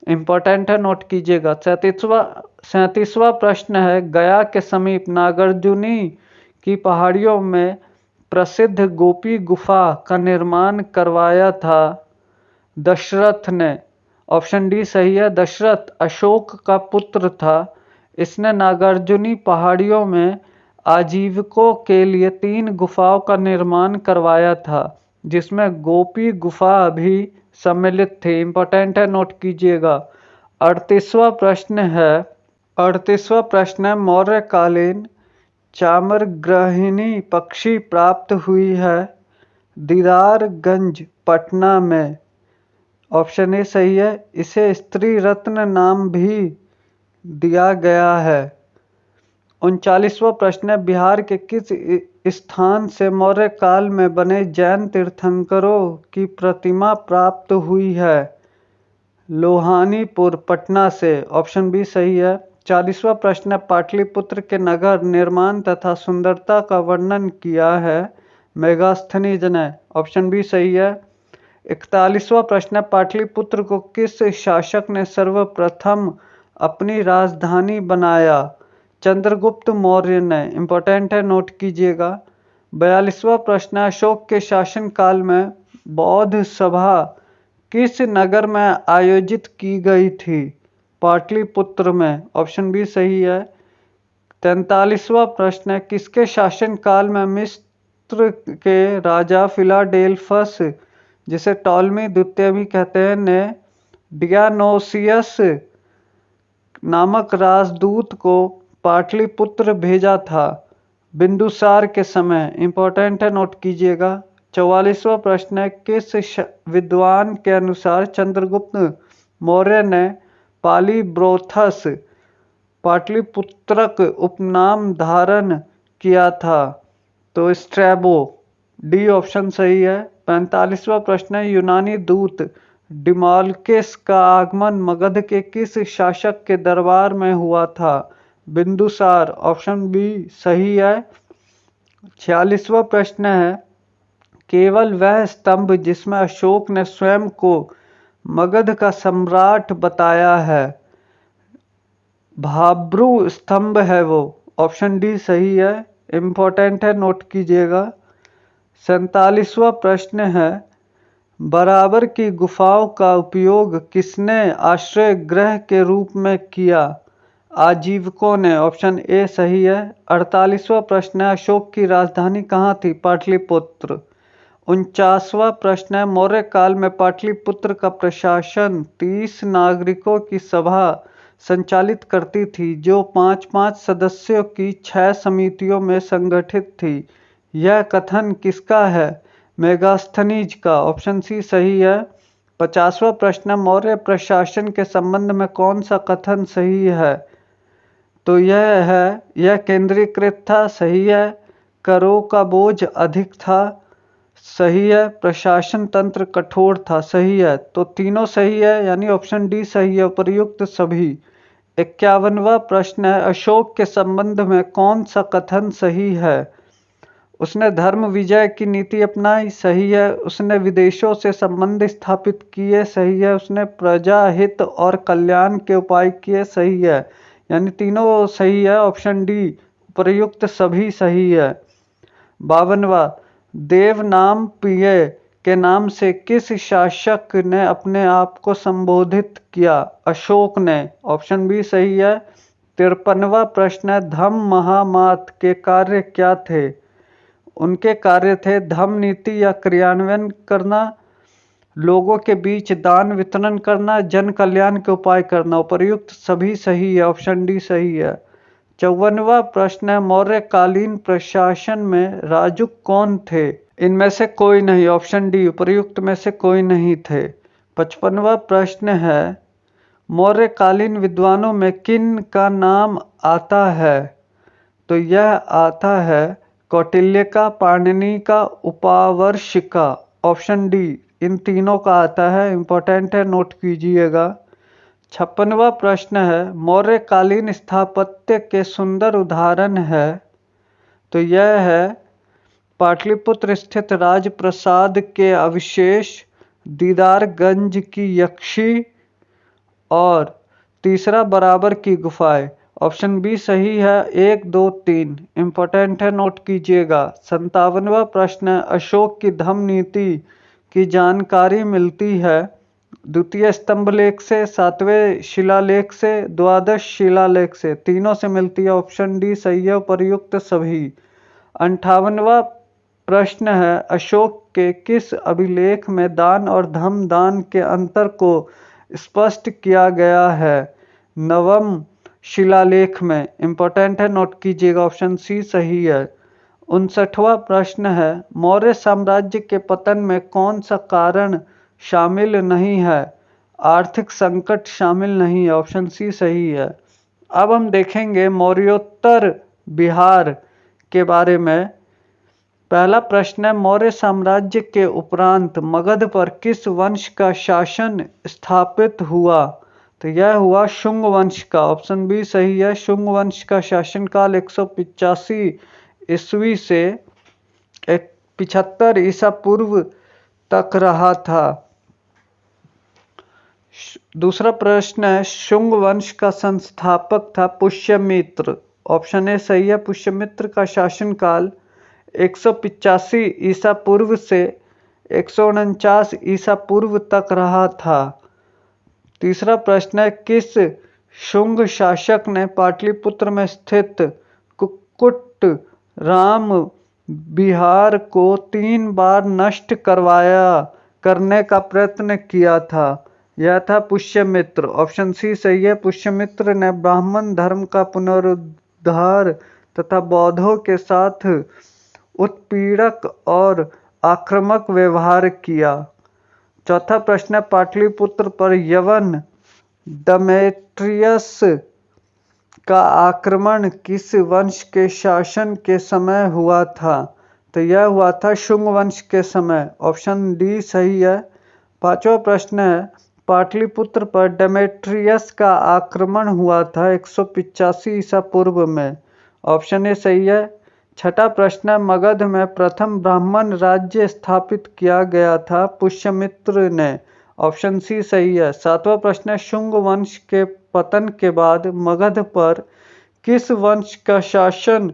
इंपॉर्टेंट है, नोट कीजिएगा। 37वां प्रश्न है, गया के समीप नागार्जुनी की पहाड़ियों में प्रसिद्ध गोपी गुफा का निर्माण करवाया था? दशरथ ने। ऑप्शन डी सही है। दशरथ अशोक का पुत्र था। इसने नागार्जुनी पहाड़ियों में आजीविकों के लिए 3 गुफाओं का निर्माण करवाया था, जिसमें गोपी गुफा भी सम्मिलित थी। इंपॉर्टेंट है, नोट कीजिएगा। 38वां प्रश्न है, मौर्यकालीन चामरग्रहिणी पक्षी प्राप्त हुई है दीदारगंज, पटना में। ऑप्शन ए सही है। इसे स्त्री रत्न नाम भी दिया गया है। 39वां प्रश्न है, बिहार के किस स्थान से मौर्य काल में बने जैन तीर्थंकरों की प्रतिमा प्राप्त हुई है? लोहानीपुर, पटना से। ऑप्शन बी सही है। 40वां प्रश्न है, पाटलिपुत्र के नगर निर्माण तथा सुंदरता का वर्णन किया है मेगास्थनीज ने। ऑप्शन बी सही है। 41वां प्रश्न है, पाटलिपुत्र को किस शासक ने सर्वप्रथम अपनी राजधानी बनाया? चंद्रगुप्त मौर्य ने। इंपॉर्टेंट है, नोट कीजिएगा। 42वां प्रश्न है, अशोक के शासनकाल में बौद्ध सभा किस नगर में आयोजित की गई थी? पाटलिपुत्र में। ऑप्शन बी सही है। 43वां प्रश्न है, किसके शासनकाल में मिस्र के राजा फिलाडेल्फस, जिसे टॉलमी द्वितीय भी कहते हैं, ने डियानोसियस नामक राजदूत को पाटलिपुत्र भेजा था? बिंदुसार के समय। इंपॉर्टेंट है, नोट कीजिएगा। 44वां प्रश्न है, किस विद्वान के अनुसार चंद्रगुप्त मौर्य ने पालीब्रोथस पाटलिपुत्रक उपनाम धारण किया था? तो स्ट्रैबो। डी ऑप्शन सही है। 45वां प्रश्न है, यूनानी दूत डिमॉलकिस का आगमन मगध के किस शासक के दरबार में हुआ था? बिंदुसार। ऑप्शन बी सही है। 46वां प्रश्न है, केवल वह स्तंभ जिसमें अशोक ने स्वयं को मगध का सम्राट बताया है, भाब्रू स्तंभ है वो? ऑप्शन डी सही है। इंपॉर्टेंट है, नोट कीजिएगा। 47वां प्रश्न है, बराबर की गुफाओं का उपयोग किसने आश्रय गृह के रूप में किया? आजीविकों ने। ऑप्शन ए सही है। 48वां प्रश्न है, अशोक की राजधानी कहाँ थी? पाटलिपुत्र। 49वां प्रश्न है, मौर्य काल में पाटलिपुत्र का प्रशासन 30 नागरिकों की सभा संचालित करती थी, जो 5-5 सदस्यों की 6 समितियों में संगठित थी। यह कथन किसका है? मेगास्थनीज का। ऑप्शन सी सही है। 50वां प्रश्न, मौर्य प्रशासन के संबंध में कौन सा कथन सही है? तो यह है, यह केंद्रीकृत था। सही है। करों का बोझ अधिक था। सही है। प्रशासन तंत्र कठोर था। सही है। तो तीनों सही है, यानी ऑप्शन डी सही है, उपर्युक्त सभी। 51वां प्रश्न है, अशोक के संबंध में कौन सा कथन सही है? उसने धर्म विजय की नीति अपनाई। सही है। उसने विदेशों से संबंध स्थापित किए। सही है। उसने प्रजा हित और कल्याण के उपाय किए। सही है। यानी तीनों सही है। ऑप्शन डी प्रयुक्त सभी सही है। 52वां, देवनाम प्रिय के नाम से किस शासक ने अपने आप को संबोधित किया? अशोक ने। ऑप्शन बी सही है। 53वां प्रश्न है, धम्म महामात के कार्य क्या थे? उनके कार्य थे धम्म नीति या क्रियान्वयन करना, लोगों के बीच दान वितरण करना, जन कल्याण के उपाय करना। उपर्युक्त सभी सही है। ऑप्शन डी सही है। 54वां प्रश्न है, मौर्यकालीन प्रशासन में राजुक कौन थे? इनमें से कोई नहीं, ऑप्शन डी उपर्युक्त में से कोई नहीं थे। 55वां प्रश्न है, मौर्यकालीन विद्वानों में किन का नाम आता है? तो यह आता है कौटिल्य का, पाणिनि का, उपावर्ष का। ऑप्शन डी इन तीनों का आता है। इंपॉर्टेंट है, नोट कीजिएगा। 56वां प्रश्न है, मौर्यकालीन स्थापत्य के सुंदर उदाहरण है? तो यह है पाटलिपुत्र स्थित राजप्रसाद के अवशेष, दीदारगंज की यक्षी और तीसरा बराबर की गुफाएं। ऑप्शन बी सही है, 1, 2, 3। इंपॉर्टेंट है, नोट कीजिएगा। 57वां प्रश्न है, अशोक की धम्म नीति की जानकारी मिलती है? द्वितीय स्तंभ लेख से, 7वें शिलालेख से, द्वादश शिलालेख से। तीनों से मिलती है। ऑप्शन डी सही है, उपर्युक्त सभी। 58वां प्रश्न है, अशोक के किस अभिलेख में दान और धम्म दान के अंतर को स्पष्ट किया गया है? नवम शिलालेख में। इंपॉर्टेंट है, नोट कीजिएगा। ऑप्शन सी सही है। 59वां प्रश्न है, मौर्य साम्राज्य के पतन में कौन सा कारण शामिल नहीं है? आर्थिक संकट शामिल नहीं है। ऑप्शन सी सही है। अब हम देखेंगे मौर्योत्तर बिहार के बारे में। पहला प्रश्न है, मौर्य साम्राज्य के उपरांत मगध पर किस वंश का शासन स्थापित हुआ? तो यह हुआ शुंग वंश का। ऑप्शन बी सही है। शुंग वंश का शासनकाल 185 ईस्वी से 75 ईसा पूर्व तक रहा था। दूसरा प्रश्न है, शुंग वंश का संस्थापक था पुष्यमित्र। ऑप्शन ए सही है। पुष्यमित्र का शासनकाल 185 ईसा पूर्व से 149 ईसा पूर्व तक रहा था। तीसरा प्रश्न है, किस शुंग शासक ने पाटलिपुत्र में स्थित कुक्कुट राम विहार को 3 बार नष्ट करने का प्रयत्न किया था? यह था पुष्यमित्र। ऑप्शन सी सही है। पुष्यमित्र ने ब्राह्मण धर्म का पुनरुद्धार तथा बौद्धों के साथ उत्पीड़क और आक्रामक व्यवहार किया। चौथा प्रश्न है, पाटलिपुत्र पर यवन डेमेट्रियस का आक्रमण किस वंश के शासन के समय हुआ था? तो यह हुआ था शुंग वंश के समय। ऑप्शन डी सही है। पांचवा प्रश्न है, पाटलिपुत्र पर डेमेट्रियस का आक्रमण हुआ था 185 ईसा पूर्व में। ऑप्शन ए सही है। छठा प्रश्न है, मगध में प्रथम ब्राह्मण राज्य स्थापित किया गया था पुष्यमित्र ने। ऑप्शन सी सही है। सातवां प्रश्न है, शुंग वंश के पतन के बाद मगध पर किस वंश का शासन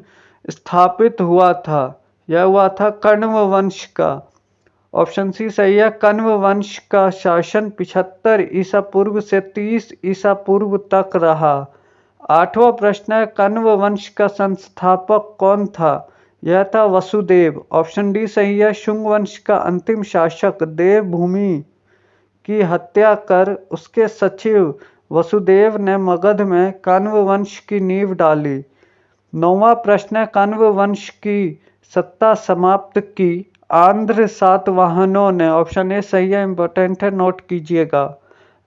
स्थापित हुआ था? यह हुआ था कण्व वंश का। ऑप्शन सी सही है। कण्व वंश का शासन 75 ईसा पूर्व से 30 ईसा पूर्व तक रहा। आठवां प्रश्न है, कण्व वंश का संस्थापक कौन था? यह था वसुदेव। ऑप्शन डी सही है। शुंग वंश का अंतिम शासक देवभूमि की हत्या कर उसके सचिव वसुदेव ने मगध में कण्व वंश की नींव डाली। नौवां प्रश्न है, कण्व वंश की सत्ता समाप्त की आंध्र सातवाहनों ने। ऑप्शन ए सही है। इंपॉर्टेंट है, नोट कीजिएगा।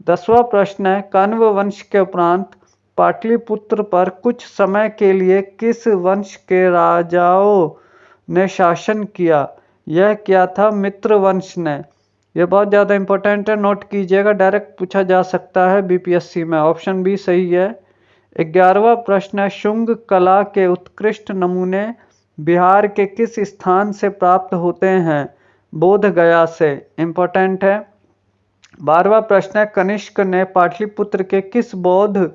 10वां प्रश्न है, कण्व वंश के उपरांत पाटलिपुत्र पर कुछ समय के लिए किस वंश के राजाओं ने शासन किया? यह क्या था? मित्र वंश ने। यह बहुत ज़्यादा इंपॉर्टेंट है, नोट कीजिएगा। डायरेक्ट पूछा जा सकता है बीपीएससी में। ऑप्शन बी सही है। 11वां प्रश्न है, शुंग कला के उत्कृष्ट नमूने बिहार के किस स्थान से प्राप्त होते हैं? बोध गया से। इंपॉर्टेंट है। 12वां प्रश्न है, कनिष्क ने पाटलिपुत्र के किस बौद्ध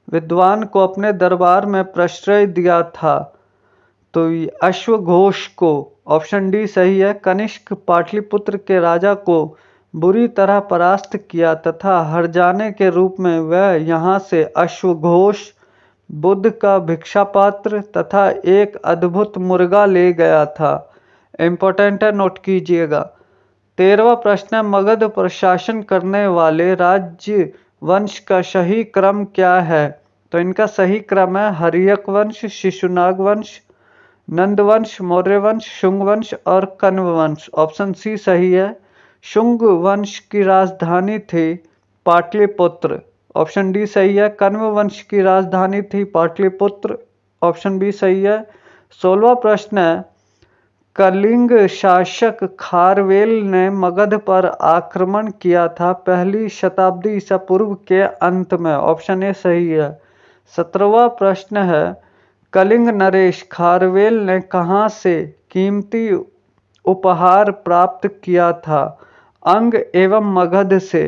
विद्वान को अपने दरबार में प्रश्रय दिया था? तो अश्वघोष को। ऑप्शन डी सही है। कनिष्क पाटलिपुत्र के राजा को बुरी तरह परास्त किया तथा हरजाने के रूप में वह यहाँ से अश्वघोष, बुद्ध का भिक्षा पात्र तथा एक अद्भुत मुर्गा ले गया था। इंपॉर्टेंट है, नोट कीजिएगा। 13वां प्रश्न है, मगध पर शासन करने वाले राज्य वंश का सही क्रम क्या है? तो इनका सही क्रम है हर्यक वंश, शिशुनाग वंश, नंद वंश, मौर्य वंश, शुंग वंश और कण्व वंश। ऑप्शन सी सही है। शुंग वंश की राजधानी थी पाटलिपुत्र। ऑप्शन डी सही है। कण्व वंश की राजधानी थी पाटलिपुत्र। ऑप्शन बी सही है। 16वां प्रश्न है कलिंग शासक खारवेल ने मगध पर आक्रमण किया था पहली शताब्दी ईसा पूर्व के अंत में। ऑप्शन ए सही है। 17वां प्रश्न है कलिंग नरेश खारवेल ने कहाँ से कीमती उपहार प्राप्त किया था? अंग एवं मगध से।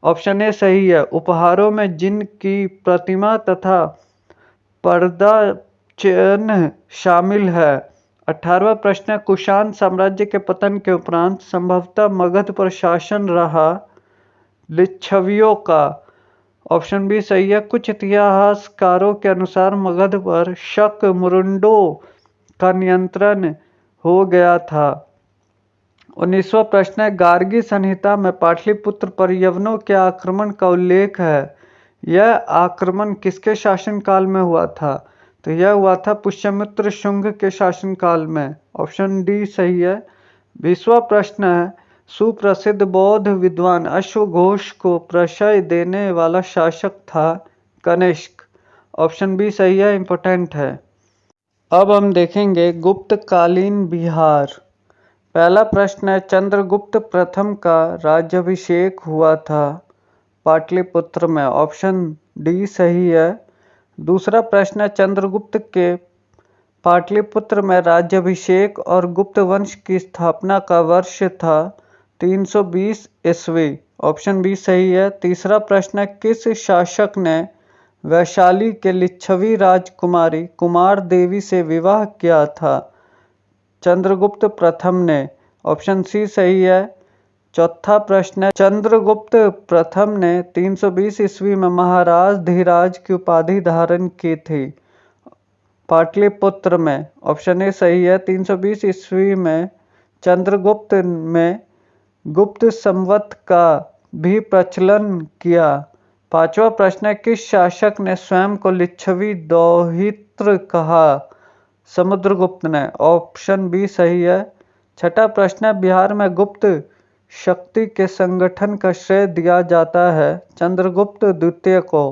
ऑप्शन ए सही है। उपहारों में जिनकी प्रतिमा तथा पर्दा चिन्ह शामिल है। 18वां प्रश्न है कुषाण साम्राज्य के पतन के उपरांत संभवतः मगध पर शासन रहा लिच्छवियों का। ऑप्शन बी सही है। कुछ इतिहासकारों के अनुसार मगध पर शक मुरुंडों का नियंत्रण हो गया था। 19वां प्रश्न है गार्गी संहिता में पाटलिपुत्र पर यवनों के आक्रमण का उल्लेख है। यह आक्रमण किसके शासनकाल में हुआ था? तो यह हुआ था पुष्यमित्र शुंग के शासनकाल में। ऑप्शन डी सही है। 20वां प्रश्न है सुप्रसिद्ध बौद्ध विद्वान अश्वघोष को प्रश्रय देने वाला शासक था कनिष्क। ऑप्शन बी सही है। इंपॉर्टेंट है। अब हम देखेंगे गुप्तकालीन बिहार। पहला प्रश्न है चंद्रगुप्त प्रथम का राज्याभिषेक हुआ था पाटलिपुत्र में। ऑप्शन डी सही है। दूसरा प्रश्न है चंद्रगुप्त के पाटलिपुत्र में राज्याभिषेक और गुप्त वंश की स्थापना का वर्ष था 320 ईस्वी। ऑप्शन बी सही है। तीसरा प्रश्न है किस शासक ने वैशाली के लिच्छवी राजकुमारी कुमार देवी से विवाह किया था? चंद्रगुप्त प्रथम ने। ऑप्शन सी सही है। चौथा प्रश्न है चंद्रगुप्त प्रथम ने 320 ईस्वी में महाराज धीराज की उपाधि धारण की थी पाटलिपुत्र में। ऑप्शन ए सही है। 320 ईस्वी में चंद्रगुप्त में गुप्त संवत का भी प्रचलन किया। पांचवा प्रश्न है किस शासक ने स्वयं को लिच्छवी दौहित्र कहा? समुद्रगुप्त ने। ऑप्शन बी सही है। छठा प्रश्न है बिहार में गुप्त शक्ति के संगठन का श्रेय दिया जाता है चंद्रगुप्त द्वितीय को।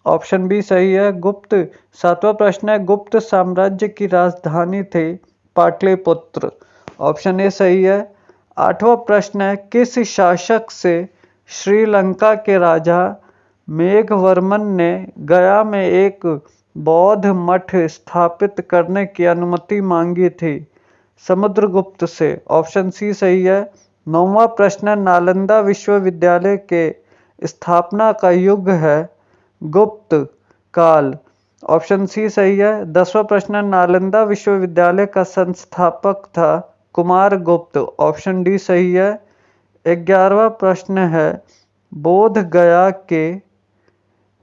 ऑप्शन बी सही है। गुप्त। सातवां प्रश्न है गुप्त साम्राज्य की राजधानी थी पाटलिपुत्र। ऑप्शन ए सही है। आठवां प्रश्न है किस शासक से श्रीलंका के राजा मेघवर्मन ने गया में एक बौद्ध मठ स्थापित करने की अनुमति मांगी थी? समुद्रगुप्त से। ऑप्शन सी सही है। नौवां प्रश्न नालंदा विश्वविद्यालय के स्थापना का युग है गुप्त काल। ऑप्शन सी सही है। 10वां प्रश्न नालंदा विश्वविद्यालय का संस्थापक था कुमार गुप्त। ऑप्शन डी सही है। 11वां प्रश्न है बोध गया के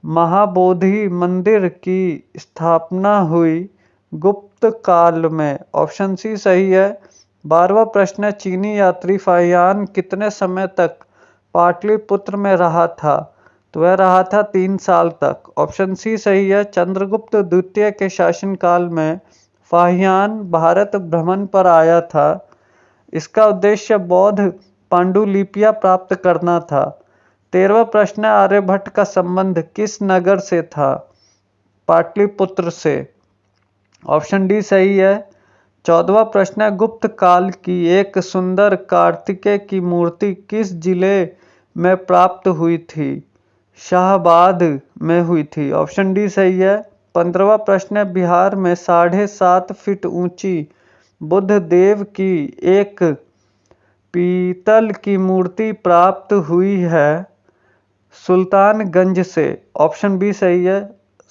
महाबोधि मंदिर की स्थापना हुई गुप्त काल में। ऑप्शन सी सही है। 12वां प्रश्न चीनी यात्री फाहियान कितने समय तक पाटलिपुत्र में रहा था? तो वह रहा था 3 साल तक। ऑप्शन सी सही है। चंद्रगुप्त द्वितीय के शासनकाल में फाहियान भारत भ्रमण पर आया था। इसका उद्देश्य बौद्ध पांडुलिपियां प्राप्त करना था। 13वां प्रश्न आर्यभट्ट का संबंध किस नगर से था? पाटलिपुत्र से। ऑप्शन डी सही है। 14वां प्रश्न गुप्त काल की एक सुंदर कार्तिकेय की मूर्ति किस जिले में प्राप्त हुई थी? शाहबाद में हुई थी। ऑप्शन डी सही है। 15वां प्रश्न बिहार में 7.5 फीट ऊंची बुद्ध देव की एक पीतल की मूर्ति प्राप्त हुई है सुल्तानगंज से। ऑप्शन बी सही है।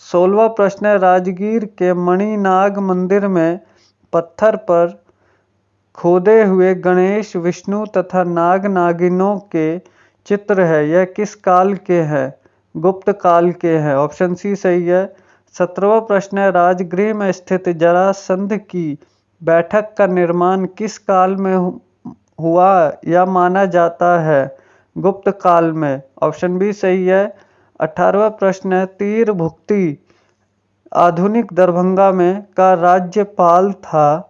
16वां प्रश्न राजगीर के मणिनाग मंदिर में पत्थर पर खोदे हुए गणेश विष्णु तथा नाग नागिनों के चित्र है। यह किस काल के हैं? गुप्त काल के हैं। ऑप्शन सी सही है। 17वां प्रश्न राजगृह में स्थित जरासंध की बैठक का निर्माण किस काल में हुआ या माना जाता है? गुप्त काल में। ऑप्शन बी सही है। 18वां प्रश्न तीर भुक्ति आधुनिक दरभंगा में का राज्यपाल था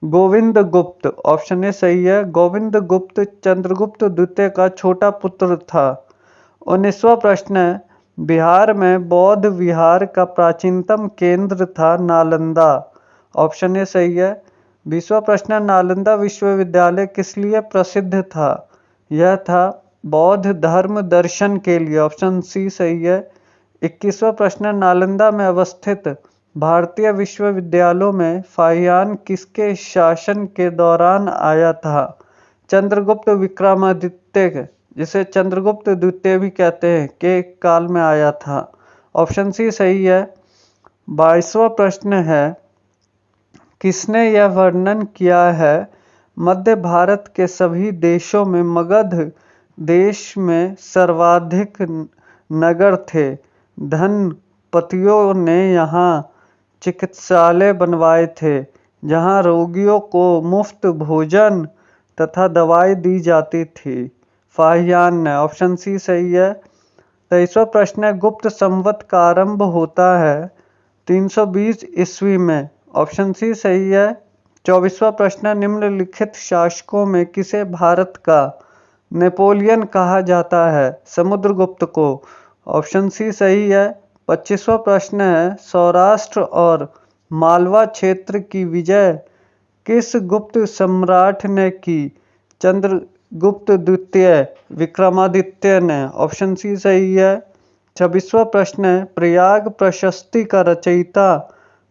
गोविंद गुप्त। ऑप्शन ए सही है। गोविंद गुप्त चंद्रगुप्त द्वितीय का छोटा पुत्र था। 19वां प्रश्न है, बिहार में बौद्ध विहार का प्राचीनतम केंद्र था नालंदा। ऑप्शन ए सही है। 20वां प्रश्न है, नालंदा विश्वविद्यालय किस लिए प्रसिद्ध था? यह था बौद्ध धर्म दर्शन के लिए। ऑप्शन सी सही है। 21वां प्रश्न है, नालंदा में अवस्थित भारतीय विश्वविद्यालयों में फाहियान किसके शासन के दौरान आया था? चंद्रगुप्त विक्रमादित्य, जिसे चंद्रगुप्त द्वितीय भी कहते हैं, के काल में आया था। ऑप्शन सी सही है। 22वां प्रश्न है, किसने यह वर्णन किया है मध्य भारत के सभी देशों में मगध देश में सर्वाधिक नगर थे, धनपतियों ने यहाँ चिकित्सालय बनवाए थे जहाँ रोगियों को मुफ्त भोजन तथा दवाई दी जाती थी? फाहियान ने। ऑप्शन सी सही है। 23वां प्रश्न है, गुप्त संवत का आरंभ होता है 320 ईस्वी में। ऑप्शन सी सही है। 24वां प्रश्न है, निम्नलिखित शासकों में किसे भारत का नेपोलियन कहा जाता है? समुद्रगुप्त को। ऑप्शन सी सही है। 25वां प्रश्न है, सौराष्ट्र और मालवा क्षेत्र की विजय किस गुप्त सम्राट ने की? चंद्रगुप्त द्वितीय विक्रमादित्य ने। ऑप्शन सी सही है। 26वां प्रश्न है, प्रयाग प्रशस्ति का रचयिता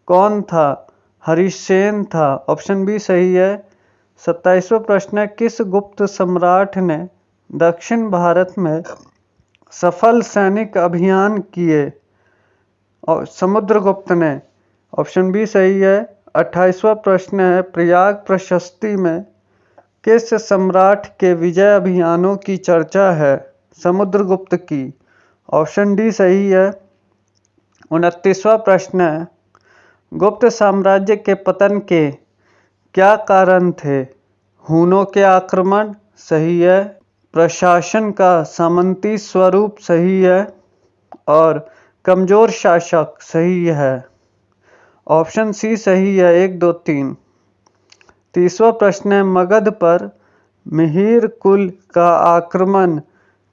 कौन था? हरिसेन था। ऑप्शन बी सही है। 27वां प्रश्न है, किस गुप्त सम्राट ने दक्षिण भारत में सफल सैनिक अभियान किए? और समुद्रगुप्त ने। ऑप्शन बी सही है। 28वां प्रश्न है, प्रयाग प्रशस्ति में किस सम्राट के विजय अभियानों की चर्चा है? समुद्रगुप्त की। ऑप्शन डी सही है। 29वां प्रश्न है, गुप्त साम्राज्य के पतन के क्या कारण थे? हूनों के आक्रमण सही है, प्रशासन का सामंती स्वरूप सही है, और कमजोर शासक सही है। ऑप्शन सी सही है। 1, 2, 3। 30वां प्रश्न है, मगध पर मिहिर कुल का आक्रमण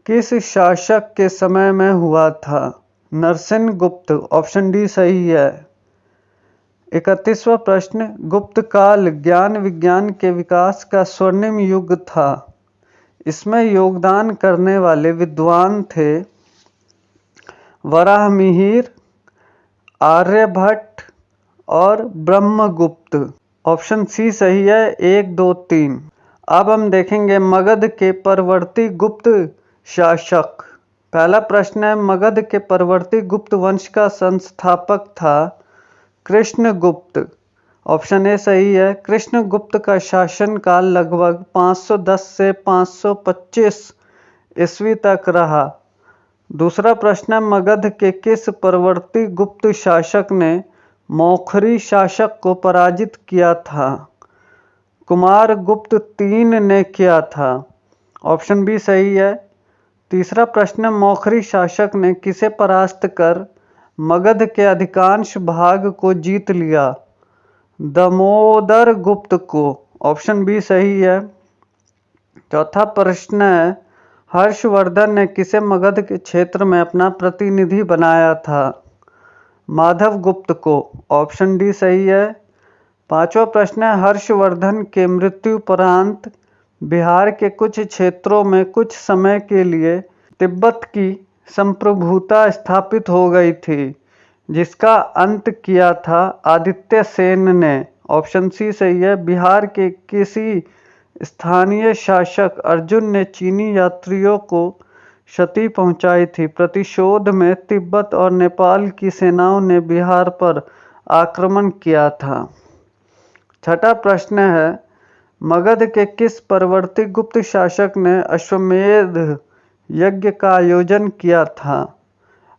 किस शासक के समय में हुआ था? नरसिंह गुप्त। ऑप्शन डी सही है। 31वां प्रश्न, गुप्त काल ज्ञान विज्ञान के विकास का स्वर्णिम युग था। इसमें योगदान करने वाले विद्वान थे वराहमिहिर, आर्यभट्ट और ब्रह्मगुप्त। ऑप्शन सी सही है। 1, 2, 3। अब हम देखेंगे मगध के परवर्ती गुप्त शासक। पहला प्रश्न है, मगध के परवर्ती गुप्त वंश का संस्थापक था कृष्णगुप्त। ऑप्शन ए सही है। कृष्णगुप्त का शासनकाल लगभग 510 से 525 ईस्वी तक रहा। दूसरा प्रश्न है, मगध के किस परवर्ती गुप्त शासक ने मौखरी शासक को पराजित किया था? कुमारगुप्त 3 ने किया था। ऑप्शन बी सही है। तीसरा प्रश्न, मौखरी शासक ने किसे परास्त कर मगध के अधिकांश भाग को जीत लिया? दामोदर गुप्त को। ऑप्शन बी सही है। चौथा प्रश्न है, हर्षवर्धन ने किसे मगध के क्षेत्र में अपना प्रतिनिधि बनाया था? माधव गुप्त को। ऑप्शन डी सही है। पांचवा प्रश्न है, हर्षवर्धन के मृत्युपरांत बिहार के कुछ क्षेत्रों में कुछ समय के लिए तिब्बत की संप्रभुता स्थापित हो गई थी, जिसका अंत किया था आदित्य सेन ने। ऑप्शन सी सही है। बिहार के किसी स्थानीय शासक अर्जुन ने चीनी यात्रियों को क्षति पहुंचाई थी। प्रतिशोध में तिब्बत और नेपाल की सेनाओं ने बिहार पर आक्रमण किया था। छठा प्रश्न है, मगध के किस परवर्ती गुप्त शासक ने अश्वमेध यज्ञ का आयोजन किया था?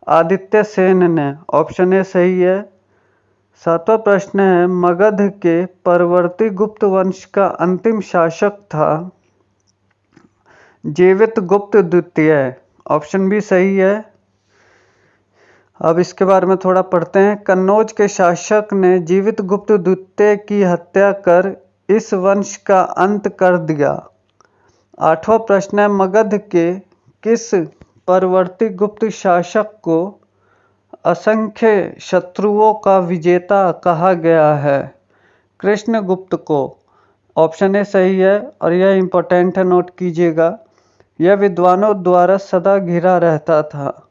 आदित्य सेन ने। ऑप्शन ए सही है। सातवां प्रश्न है, मगध के परवर्ती गुप्त वंश का अंतिम शासक था जीवित गुप्त द्वितीय। ऑप्शन बी सही है। अब इसके बारे में थोड़ा पढ़ते हैं। कन्नौज के शासक ने जीवित गुप्त द्वितीय की हत्या कर इस वंश का अंत कर दिया। 8वां प्रश्न है, मगध के किस परवर्ती गुप्त शासक को असंख्य शत्रुओं का विजेता कहा गया है? कृष्णगुप्त को। ऑप्शन ए सही है और यह इंपॉर्टेंट है, नोट कीजिएगा। यह विद्वानों द्वारा सदा घिरा रहता था।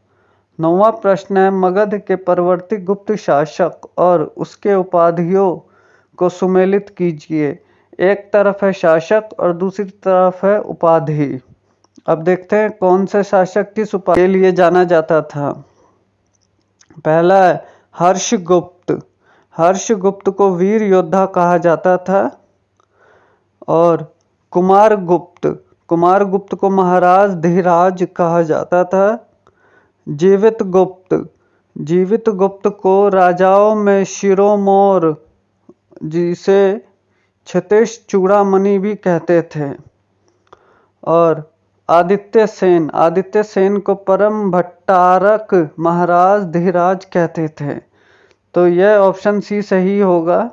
9वां प्रश्न है, मगध के परवर्ती गुप्त शासक और उसके उपाधियों को सुमेलित कीजिए। एक तरफ है शासक और दूसरी तरफ है उपाधि। अब देखते हैं कौन से शासक किस उपाधि के लिए जाना जाता था। पहला है हर्षगुप्त। हर्षगुप्त को वीर योद्धा कहा जाता था। और कुमारगुप्त, कुमारगुप्त को महाराज धीराज कहा जाता था। जीवित गुप्त, जीवित गुप्त को राजाओं में शिरोमोर, जिसे क्षितिज चूड़ामणि भी कहते थे। और आदित्य सेन, आदित्य सेन को परम भट्टारक महाराज धीराज कहते थे। तो यह ऑप्शन सी सही होगा।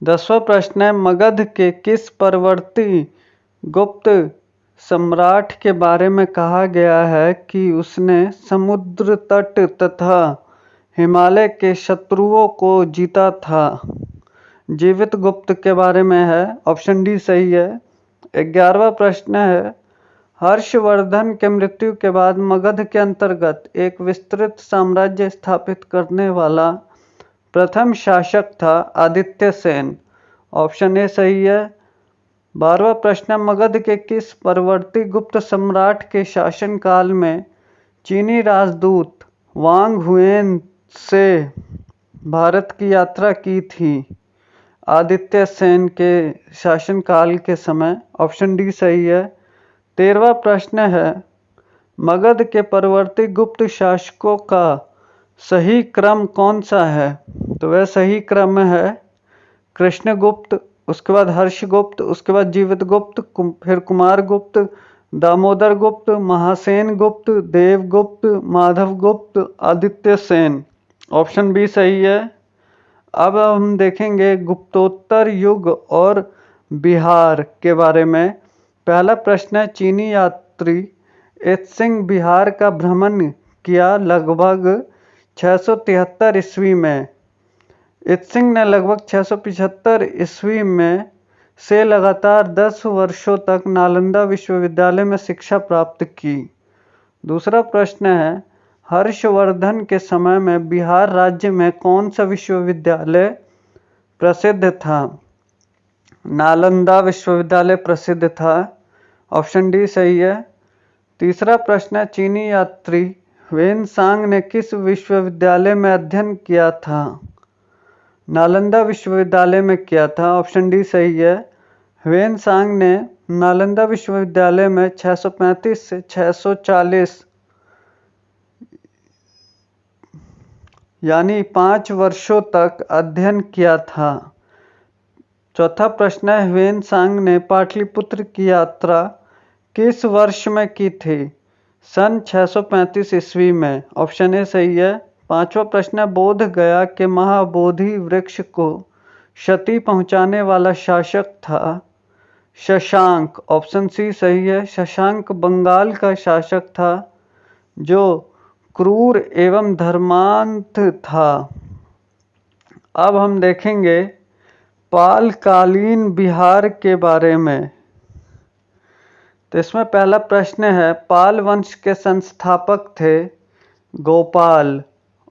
10वां प्रश्न है, मगध के किस परवर्ती गुप्त सम्राट के बारे में कहा गया है कि उसने समुद्र तट तथा हिमालय के शत्रुओं को जीता था? जीवित गुप्त के बारे में है। ऑप्शन डी सही है। 11वां प्रश्न है, हर्षवर्धन के मृत्यु के बाद मगध के अंतर्गत एक विस्तृत साम्राज्य स्थापित करने वाला प्रथम शासक था आदित्य सेन। ऑप्शन ए सही है। 12वां प्रश्न, मगध के किस परवर्ती गुप्त सम्राट के शासनकाल में चीनी राजदूत वांग हुएन से भारत की यात्रा की थी? आदित्य सेन के शासनकाल के समय। ऑप्शन डी सही है। 13वां प्रश्न है, मगध के परवर्ती गुप्त शासकों का सही क्रम कौन सा है? तो वह सही क्रम है कृष्णगुप्त, उसके बाद हर्षगुप्त, उसके बाद जीवित गुप्त, फिर कुमारगुप्त, दामोदर गुप्त, महासेन गुप्त, देवगुप्त, माधव गुप्त, आदित्य सेन। ऑप्शन बी सही है। अब हम देखेंगे गुप्तोत्तर युग और बिहार के बारे में। पहला प्रश्न है, चीनी यात्री एत्सिंग बिहार का भ्रमण किया लगभग 673 ईस्वी में। एत्सिंग ने लगभग 675 ईस्वी में से लगातार 10 वर्षों तक नालंदा विश्वविद्यालय में शिक्षा प्राप्त की। दूसरा प्रश्न है, हर्षवर्धन के समय में बिहार राज्य में कौन सा विश्वविद्यालय प्रसिद्ध था? नालंदा विश्वविद्यालय प्रसिद्ध था। ऑप्शन डी सही है। तीसरा प्रश्न है, चीनी यात्री ह्वेनसांग ने किस विश्वविद्यालय में अध्ययन किया था? नालंदा विश्वविद्यालय में किया था। ऑप्शन डी सही है। ह्वेनसांग ने नालंदा विश्वविद्यालय में 635 से 640 यानी 5 वर्षों तक अध्ययन किया था। चौथा प्रश्न है, ह्वेनसांग ने पाटलिपुत्र की यात्रा किस वर्ष में की थी? सन 635 ईस्वी में। ऑप्शन ए सही है। पांचवा प्रश्न है, बोध गया के महाबोधि वृक्ष को क्षति पहुंचाने वाला शासक था शशांक। ऑप्शन सी सही है। शशांक बंगाल का शासक था जो क्रूर एवं धर्मांध था। अब हम देखेंगे पालकालीन बिहार के बारे में। तो इसमें पहला प्रश्न है, पाल वंश के संस्थापक थे गोपाल।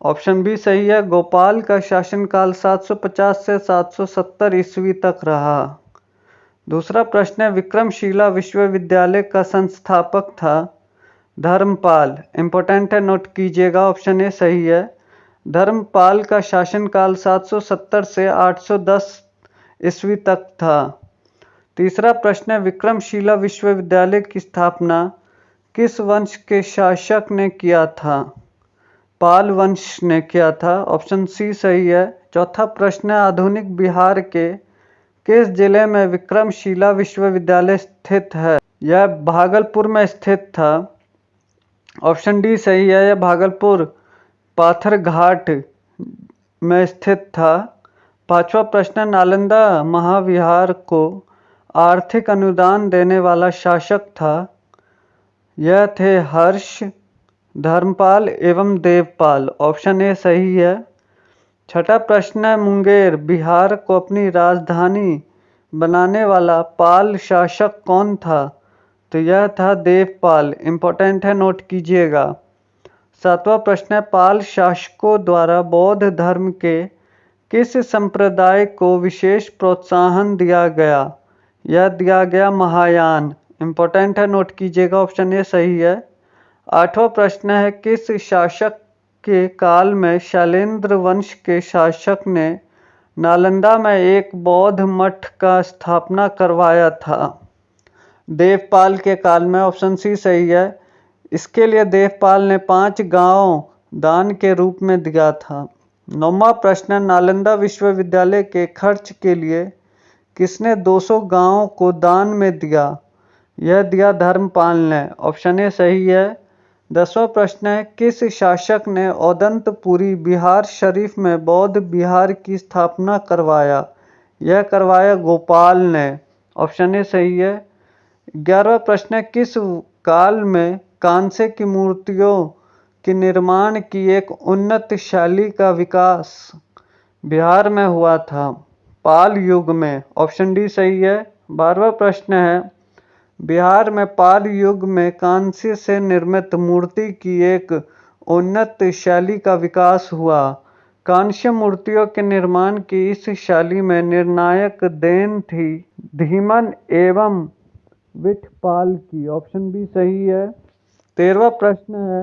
ऑप्शन बी सही है। गोपाल का शासनकाल 750 से 770 ईस्वी तक रहा। दूसरा प्रश्न है, विक्रमशिला विश्वविद्यालय का संस्थापक था धर्मपाल। इंपॉर्टेंट है, नोट कीजिएगा। ऑप्शन ए सही है। धर्मपाल का शासनकाल 770 से 810 ईस्वी तक था। तीसरा प्रश्न है, विक्रमशिला विश्वविद्यालय की स्थापना किस वंश के शासक ने किया था? पाल वंश ने किया था। ऑप्शन सी सही है। चौथा प्रश्न है, आधुनिक बिहार के किस जिले में विक्रमशिला विश्वविद्यालय स्थित है? यह भागलपुर में स्थित था। ऑप्शन डी सही है, यह भागलपुर पाथरघाट में स्थित था। पांचवा प्रश्न, नालंदा महाविहार को आर्थिक अनुदान देने वाला शासक था। यह थे हर्ष, धर्मपाल एवं देवपाल। ऑप्शन ए सही है। छठा प्रश्न है, मुंगेर बिहार को अपनी राजधानी बनाने वाला पाल शासक कौन था? तो यह था देवपाल। इंपॉर्टेंट है, नोट कीजिएगा। सातवां प्रश्न है, पाल शासकों द्वारा बौद्ध धर्म के किस संप्रदाय को विशेष प्रोत्साहन दिया गया? यह दिया गया महायान। इंपॉर्टेंट है, नोट कीजिएगा। ऑप्शन ए सही है। आठवां प्रश्न है, किस शासक के काल में शैलेंद्र वंश के शासक ने नालंदा में एक बौद्ध मठ का स्थापना करवाया था? देवपाल के काल में। ऑप्शन सी सही है। इसके लिए देवपाल ने 5 गांव दान के रूप में दिया था। नौवां प्रश्न, नालंदा विश्वविद्यालय के खर्च के लिए किसने 200 गांवों को दान में दिया? यह दिया धर्मपाल ने। ऑप्शन ए सही है। 10वां प्रश्न है, किस शासक ने औदंतपुरी बिहार शरीफ में बौद्ध विहार की स्थापना करवाया? यह करवाया गोपाल ने। ऑप्शन ए सही है। 11वां प्रश्न है, किस काल में कांसे की मूर्तियों के निर्माण की एक उन्नत शैली का विकास बिहार में हुआ था? पाल युग में। ऑप्शन डी सही है। 12वां प्रश्न है, बिहार में पाल युग में कांस्य से निर्मित मूर्ति की एक उन्नत शैली का विकास हुआ। कांस्य मूर्तियों के निर्माण की इस शैली में निर्णायक देन थी धीमन एवं विठपाल की। ऑप्शन बी सही है। 13वां प्रश्न है,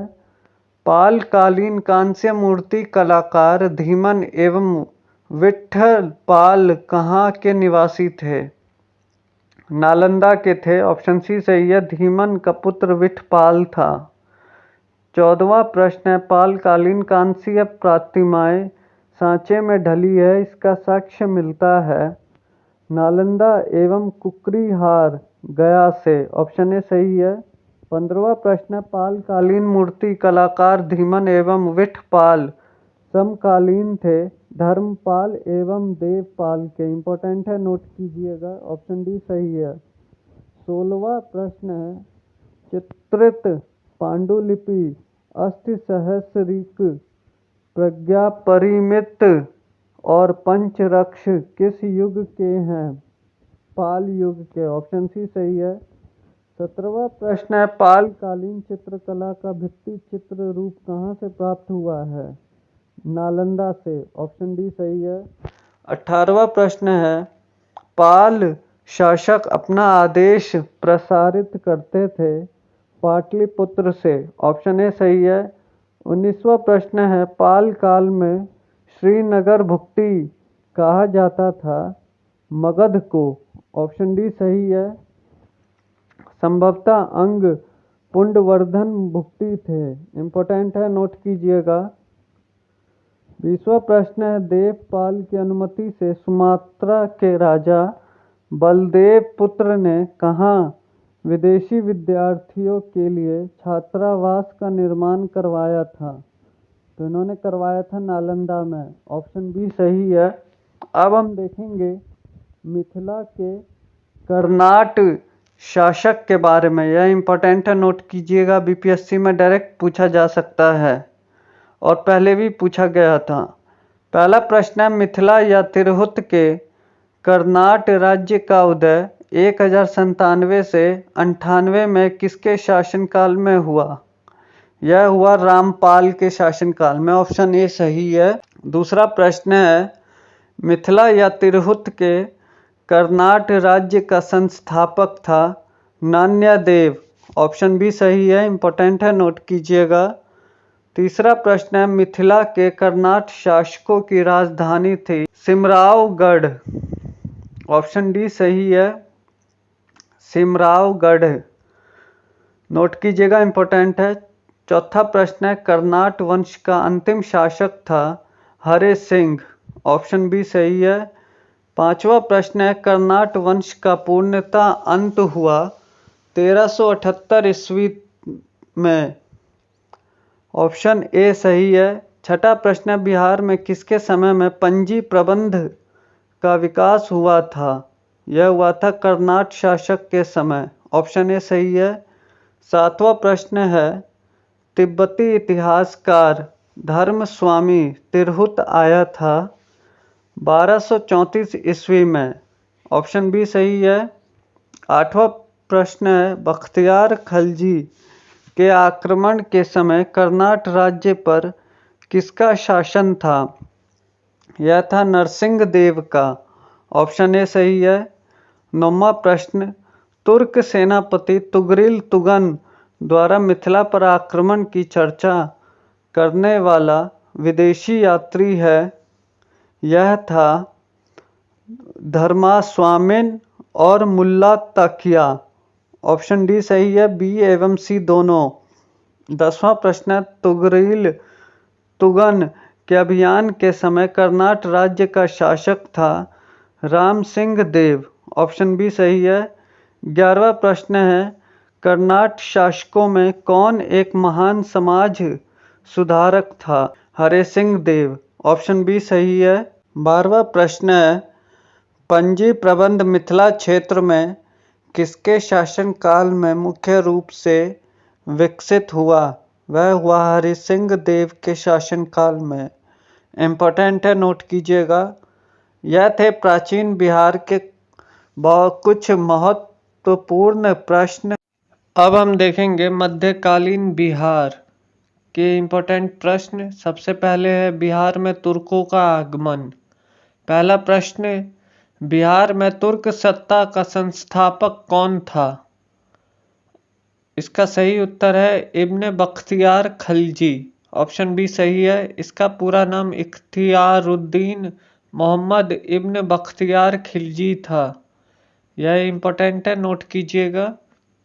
पालकालीन कांस्य मूर्ति कलाकार धीमन एवं विठलपाल कहाँ के निवासी थे? नालंदा के थे। ऑप्शन सी सही है। धीमन का पुत्र विठपाल था। 14वां प्रश्न है, पालकालीन कांस्य प्रतिमाएं सांचे में ढली है, इसका साक्ष्य मिलता है नालंदा एवं कुकरीहार गया से। ऑप्शन ए सही है। 15वां प्रश्न, पालकालीन मूर्ति कलाकार धीमन एवं विठपाल समकालीन थे धर्मपाल एवं देवपाल के। इंपॉर्टेंट है, नोट कीजिएगा। ऑप्शन डी सही है। 16वां प्रश्न है, चित्रित पांडुलिपि अष्ट सहस्रिक प्रज्ञा परिमित और पंचरक्ष किस युग के हैं? पाल युग के। ऑप्शन सी सही है। 17वां प्रश्न है, पालकालीन चित्रकला का भित्ति चित्र रूप कहाँ से प्राप्त हुआ है? नालंदा से। ऑप्शन डी सही है। 18वां प्रश्न है, पाल शासक अपना आदेश प्रसारित करते थे पाटलिपुत्र से। ऑप्शन ए सही है। 19वां प्रश्न है, पाल काल में श्रीनगर भुक्ति कहा जाता था मगध को। ऑप्शन डी सही है। संभवतः अंग पुंडवर्धन भुक्ति थे। इंपॉर्टेंट है, नोट कीजिएगा। 20वां प्रश्न है, देवपाल की अनुमति से सुमात्रा के राजा बलदेव पुत्र ने कहाँ विदेशी विद्यार्थियों के लिए छात्रावास का निर्माण करवाया था? तो इन्होंने करवाया था नालंदा में। ऑप्शन बी सही है। अब हम देखेंगे मिथिला के कर्नाट शासक के बारे में। यह इंपॉर्टेंट है, नोट कीजिएगा। बीपीएससी में डायरेक्ट पूछा जा सकता है और पहले भी पूछा गया था। पहला प्रश्न है, मिथिला या तिरहुत के कर्नाट राज्य का उदय 1097 से 98 में किसके शासनकाल में हुआ? यह हुआ रामपाल के शासनकाल में। ऑप्शन ए सही है। दूसरा प्रश्न है, मिथिला या तिरहुत के कर्नाट राज्य का संस्थापक था नान्यादेव। ऑप्शन बी सही है। इंपॉर्टेंट है, नोट कीजिएगा। तीसरा प्रश्न है, मिथिला के कर्नाट शासकों की राजधानी थी सिमरावगढ़। ऑप्शन डी सही है। सिमरावगढ़, नोट कीजिएगा, इंपॉर्टेंट है। चौथा प्रश्न है, कर्नाट वंश का अंतिम शासक था हरे सिंह। ऑप्शन बी सही है। पांचवा प्रश्न है, कर्नाट वंश का पूर्णतः अंत हुआ 1378 ईस्वी में ऑप्शन ए सही है। छठा प्रश्न है, बिहार में किसके समय में पंजी प्रबंध का विकास हुआ था? यह हुआ था कर्नाट शासक के समय। ऑप्शन ए सही है। सातवां प्रश्न है, तिब्बती इतिहासकार धर्म स्वामी तिरहुत आया था 1234 ईस्वी में। ऑप्शन बी सही है। आठवां प्रश्न है, बख्तियार खलजी के आक्रमण के समय कर्नाट राज्य पर किसका शासन था? यह था नरसिंह देव का। ऑप्शन ए सही है। नौवां प्रश्न, तुर्क सेनापति तुगरिल तुगन द्वारा मिथिला पर आक्रमण की चर्चा करने वाला विदेशी यात्री है। यह था धर्मास्वामिन और मुल्ला तकिया। ऑप्शन डी सही है, बी एवं सी दोनों। 10वां प्रश्न, तुगरिल तुगन के अभियान के समय कर्नाट राज्य का शासक था राम सिंह देव। ऑप्शन बी सही है। 11वां प्रश्न है, कर्नाट शासकों में कौन एक महान समाज सुधारक था? हरे सिंह देव। ऑप्शन बी सही है। 12वां प्रश्न है, पंजी प्रबंध मिथिला क्षेत्र में किसके शासनकाल में मुख्य रूप से विकसित हुआ? वह हुआ हरि सिंह देव के शासनकाल में। इम्पोर्टेंट है, नोट कीजिएगा। यह थे प्राचीन बिहार के कुछ महत्वपूर्ण प्रश्न। अब हम देखेंगे मध्यकालीन बिहार के इम्पोर्टेंट प्रश्न। सबसे पहले है, बिहार में तुर्कों का आगमन। पहला प्रश्न, बिहार में तुर्क सत्ता का संस्थापक कौन था? इसका सही उत्तर है इब्न बख्तियार खलजी। ऑप्शन बी सही है। इसका पूरा नाम इख्तियारुद्दीन मोहम्मद इब्न बख्तियार खिलजी था। यह इम्पोर्टेंट है, नोट कीजिएगा।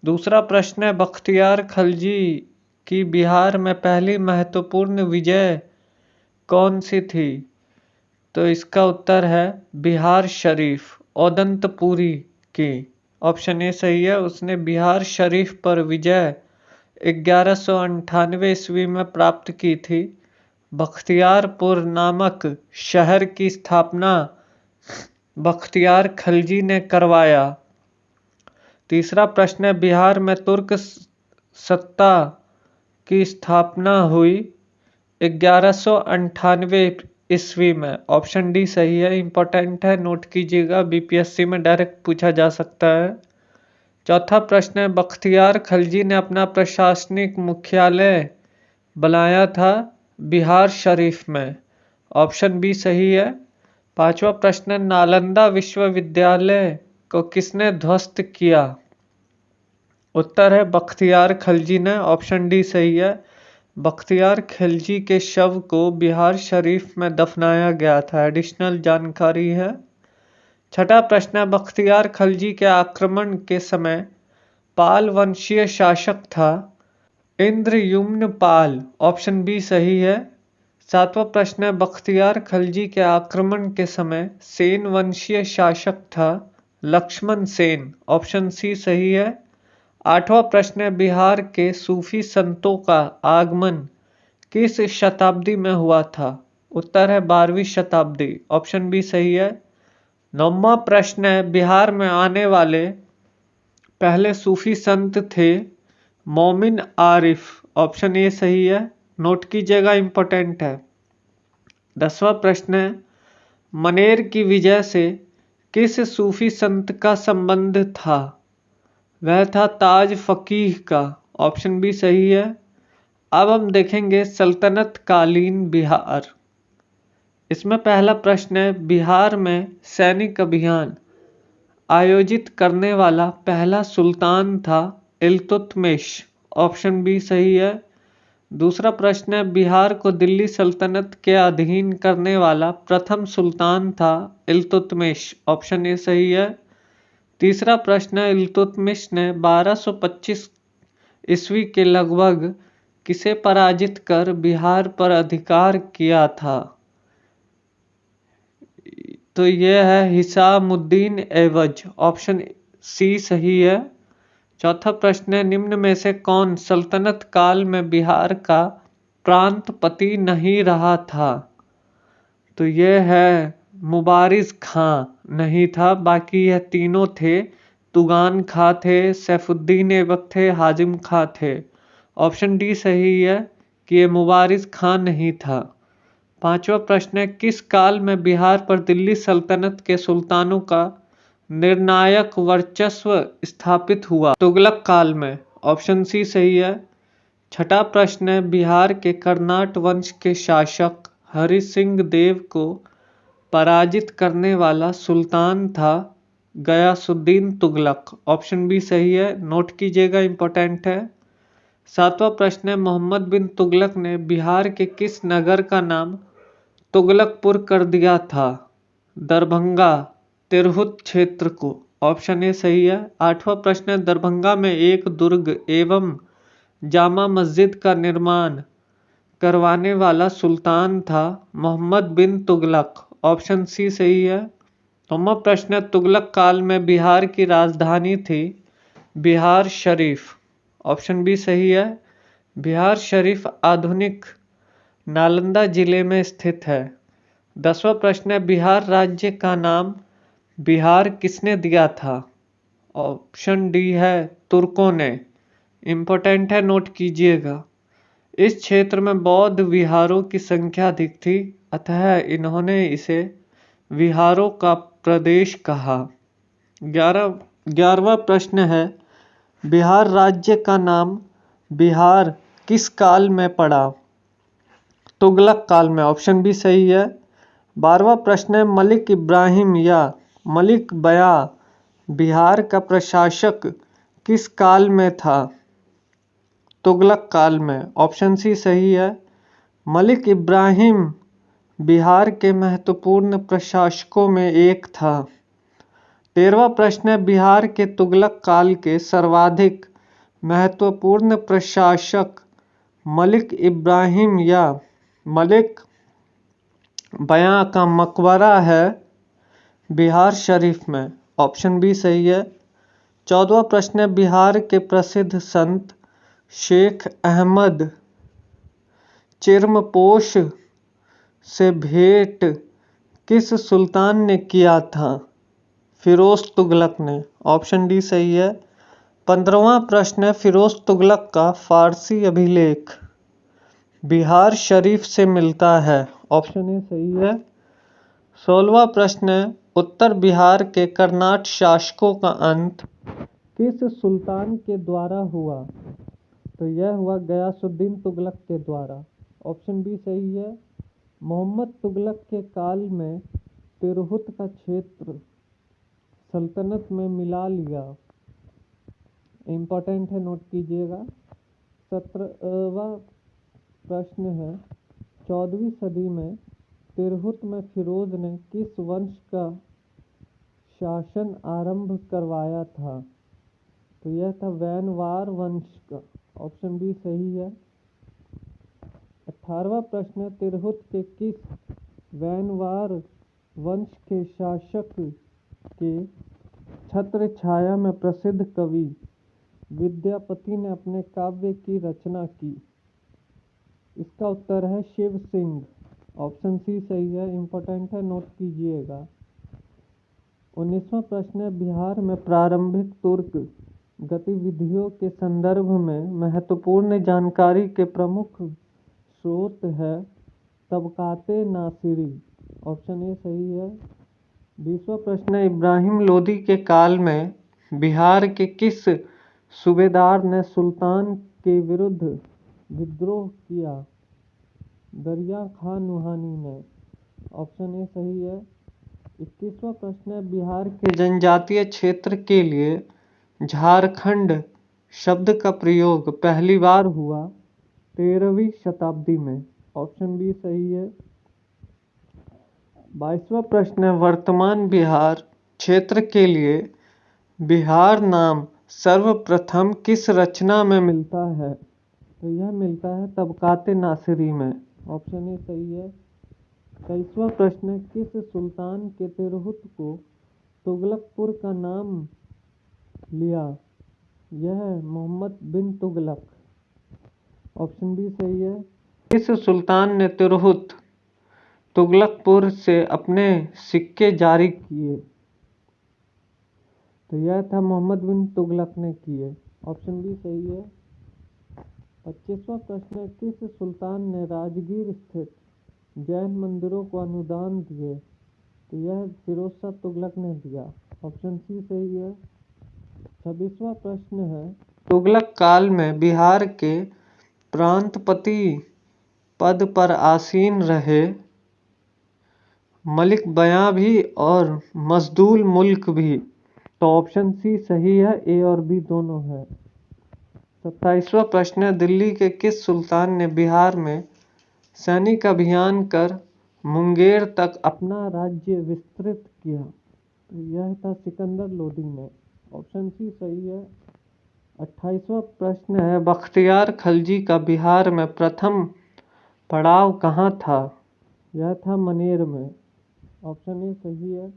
दूसरा प्रश्न है, बख्तियार खलजी की बिहार में पहली महत्वपूर्ण विजय कौन सी थी? तो इसका उत्तर है बिहार शरीफ, ओदंतपुरी की। ऑप्शन ए सही है। उसने बिहार शरीफ पर विजय 1198 ईस्वी में प्राप्त की थी। बख्तियारपुर नामक शहर की स्थापना बख्तियार खलजी ने करवाया। तीसरा प्रश्न है, बिहार में तुर्क सत्ता की स्थापना हुई 1198 ईस्वी में। ऑप्शन डी सही है। इंपॉर्टेंट है, नोट कीजिएगा, बीपीएससी में डायरेक्ट पूछा जा सकता है। चौथा प्रश्न है, बख्तियार खलजी ने अपना प्रशासनिक मुख्यालय बनाया था बिहार शरीफ में। ऑप्शन बी सही है। पांचवा प्रश्न, नालंदा विश्वविद्यालय को किसने ध्वस्त किया? उत्तर है बख्तियार खलजी ने। ऑप्शन डी सही है। बख्तियार खिलजी के शव को बिहार शरीफ में दफनाया गया था। एडिशनल जानकारी है। छठा प्रश्न है, बख्तियार खिलजी के आक्रमण के समय पाल वंशीय शासक था इंद्रयुम्न पाल। ऑप्शन बी सही है। सातवां प्रश्न है, बख्तियार खिलजी के आक्रमण के समय सेन वंशीय शासक था लक्ष्मण सेन। ऑप्शन सी सही है। आठवां प्रश्न है, बिहार के सूफी संतों का आगमन किस शताब्दी में हुआ था? उत्तर है 12वीं शताब्दी। ऑप्शन बी सही है। नौवां प्रश्न है, बिहार में आने वाले पहले सूफी संत थे मोमिन आरिफ। ऑप्शन ए सही है, नोट कीजिएगा, इंपॉर्टेंट है। 10वां प्रश्न है, मनेर की विजय से किस सूफी संत का संबंध था? वह था ताज फकीह का। ऑप्शन बी सही है। अब हम देखेंगे सल्तनत कालीन बिहार। इसमें पहला प्रश्न है, बिहार में सैनिक अभियान आयोजित करने वाला पहला सुल्तान था इल्तुतमिश। ऑप्शन बी सही है। दूसरा प्रश्न है, बिहार को दिल्ली सल्तनत के अधीन करने वाला प्रथम सुल्तान था इल्तुतमिश। ऑप्शन ए सही है। तीसरा प्रश्न है, इल्तुतमिश ने 1225 ईस्वी के लगभग किसे पराजित कर बिहार पर अधिकार किया था? तो यह है हिसामुद्दीन ऐबज। ऑप्शन सी सही है। चौथा प्रश्न है, निम्न में से कौन सल्तनत काल में बिहार का प्रांतपति नहीं रहा था? तो यह है मुबारिज खां नहीं था, बाकी यह तीनों थे। तुगान खां थे, सैफुद्दीन ऐबक थे, हाजिम खां थे। ऑप्शन डी सही है कि ये मुबारिज खां नहीं था। पांचवा प्रश्न है, किस काल में बिहार पर दिल्ली सल्तनत के सुल्तानों का निर्णायक वर्चस्व स्थापित हुआ? तुगलक काल में। ऑप्शन सी सही है। छठा प्रश्न है, बिहार के कर्नाट वंश के शासक हरि सिंह देव को पराजित करने वाला सुल्तान था गयासुद्दीन तुगलक। ऑप्शन बी सही है, नोट कीजिएगा, इंपॉर्टेंट है। सातवां प्रश्न है, मोहम्मद बिन तुगलक ने बिहार के किस नगर का नाम तुगलकपुर कर दिया था? दरभंगा, तिरहुत क्षेत्र को। ऑप्शन ए सही है। आठवां प्रश्न है, दरभंगा में एक दुर्ग एवं जामा मस्जिद का निर्माण करवाने वाला सुल्तान था मोहम्मद बिन तुगलक। ऑप्शन सी सही है। नौवां प्रश्न है, तुगलक काल में बिहार की राजधानी थी बिहार शरीफ। ऑप्शन बी सही है। बिहार शरीफ आधुनिक नालंदा जिले में स्थित है। 10वां प्रश्न है, बिहार राज्य का नाम बिहार किसने दिया था? ऑप्शन डी है, तुर्कों ने। इम्पोर्टेंट है, नोट कीजिएगा। इस क्षेत्र में बौद्ध विहारों की संख्या अधिक थी, अतः इन्होंने इसे विहारों का प्रदेश कहा। 11वां प्रश्न है, बिहार राज्य का नाम बिहार किस काल में पड़ा? तुगलक काल में। ऑप्शन भी सही है। 12वां प्रश्न है, मलिक इब्राहिम या मलिक बया बिहार का प्रशासक किस काल में था? तुगलक काल में। ऑप्शन सी सही है। मलिक इब्राहिम बिहार के महत्वपूर्ण प्रशासकों में एक था। 13वां प्रश्न है, बिहार के तुगलक काल के सर्वाधिक महत्वपूर्ण प्रशासक मलिक इब्राहिम या मलिक बयां का मकबरा है बिहार शरीफ में। ऑप्शन बी सही है। 14वां प्रश्न है, बिहार के प्रसिद्ध संत शेख अहमद चिरमपोश से भेंट किस सुल्तान ने किया था? फिरोज तुगलक ने। ऑप्शन डी सही है। 15वां प्रश्न है, फिरोज तुगलक का फारसी अभिलेख बिहार शरीफ से मिलता है। ऑप्शन ए सही है। 16वां प्रश्न है, उत्तर बिहार के कर्नाट शासकों का अंत किस सुल्तान के द्वारा हुआ? तो यह हुआ गयासुद्दीन तुगलक के द्वारा। ऑप्शन बी सही है। मोहम्मद तुगलक के काल में तिरहुत का क्षेत्र सल्तनत में मिला लिया। इम्पोर्टेंट है, नोट कीजिएगा। 17वां प्रश्न है, 14वीं सदी में तिरहुत में फिरोज ने किस वंश का शासन आरंभ करवाया था? तो यह था वैनवार वंश का। ऑप्शन बी सही है। 18वां प्रश्न है, तिरहुत के किस वैनवार वंश के शासक के छत्र छाया में प्रसिद्ध कवि विद्यापति ने अपने काव्य की रचना की? इसका उत्तर है शिव सिंह। ऑप्शन सी सही है। इम्पोर्टेंट है, नोट कीजिएगा। 19वां प्रश्न है, बिहार में प्रारंभिक तुर्क गतिविधियों के संदर्भ में महत्वपूर्ण जानकारी के प्रमुख स्रोत है तबकाते नासिरी। ऑप्शन ए सही है। 20वां प्रश्न है, इब्राहिम लोदी के काल में बिहार के किस सूबेदार ने सुल्तान के विरुद्ध विद्रोह किया? दरिया खां नुहानी ने। ऑप्शन ए सही है। 21वां प्रश्न है, बिहार के जनजातीय क्षेत्र के लिए झारखंड शब्द का प्रयोग पहली बार हुआ 13वीं शताब्दी में। ऑप्शन बी सही है। 22वां प्रश्न है, वर्तमान बिहार क्षेत्र के लिए बिहार नाम सर्वप्रथम किस रचना में मिलता है? तो यह मिलता है तबकाते नासिरी में। ऑप्शन ए सही है। 23वां प्रश्न है, किस सुल्तान के तिरहुत को तुगलकपुर का नाम लिया? यह मोहम्मद बिन तुगलक। ऑप्शन बी सही है। किस सुल्तान ने तिरहुत तुगलकपुर से अपने सिक्के जारी किए? तो यह था मोहम्मद बिन तुगलक ने किए। ऑप्शन बी सही है। 25वां प्रश्न है, किस सुल्तान ने राजगीर स्थित जैन मंदिरों को अनुदान दिए? तो यह फिरोज शाह तुगलक ने दिया। ऑप्शन सी सही है। 26वां प्रश्न है, तुगलक काल में बिहार के प्रांतपति पद पर आसीन रहे मलिक बयां भी और मजदूल मुल्क भी। तो ऑप्शन सी सही है, ए और बी दोनों है। 27वां प्रश्न है, दिल्ली के किस सुल्तान ने बिहार में सैनिक अभियान कर मुंगेर तक अपना राज्य विस्तृत किया? तो यह था सिकंदर लोदी ने। ऑप्शन सी सही है। 28वां प्रश्न है, बख्तियार खलजी का बिहार में प्रथम पड़ाव कहाँ था? यह था मनेर में। ऑप्शन ए सही है।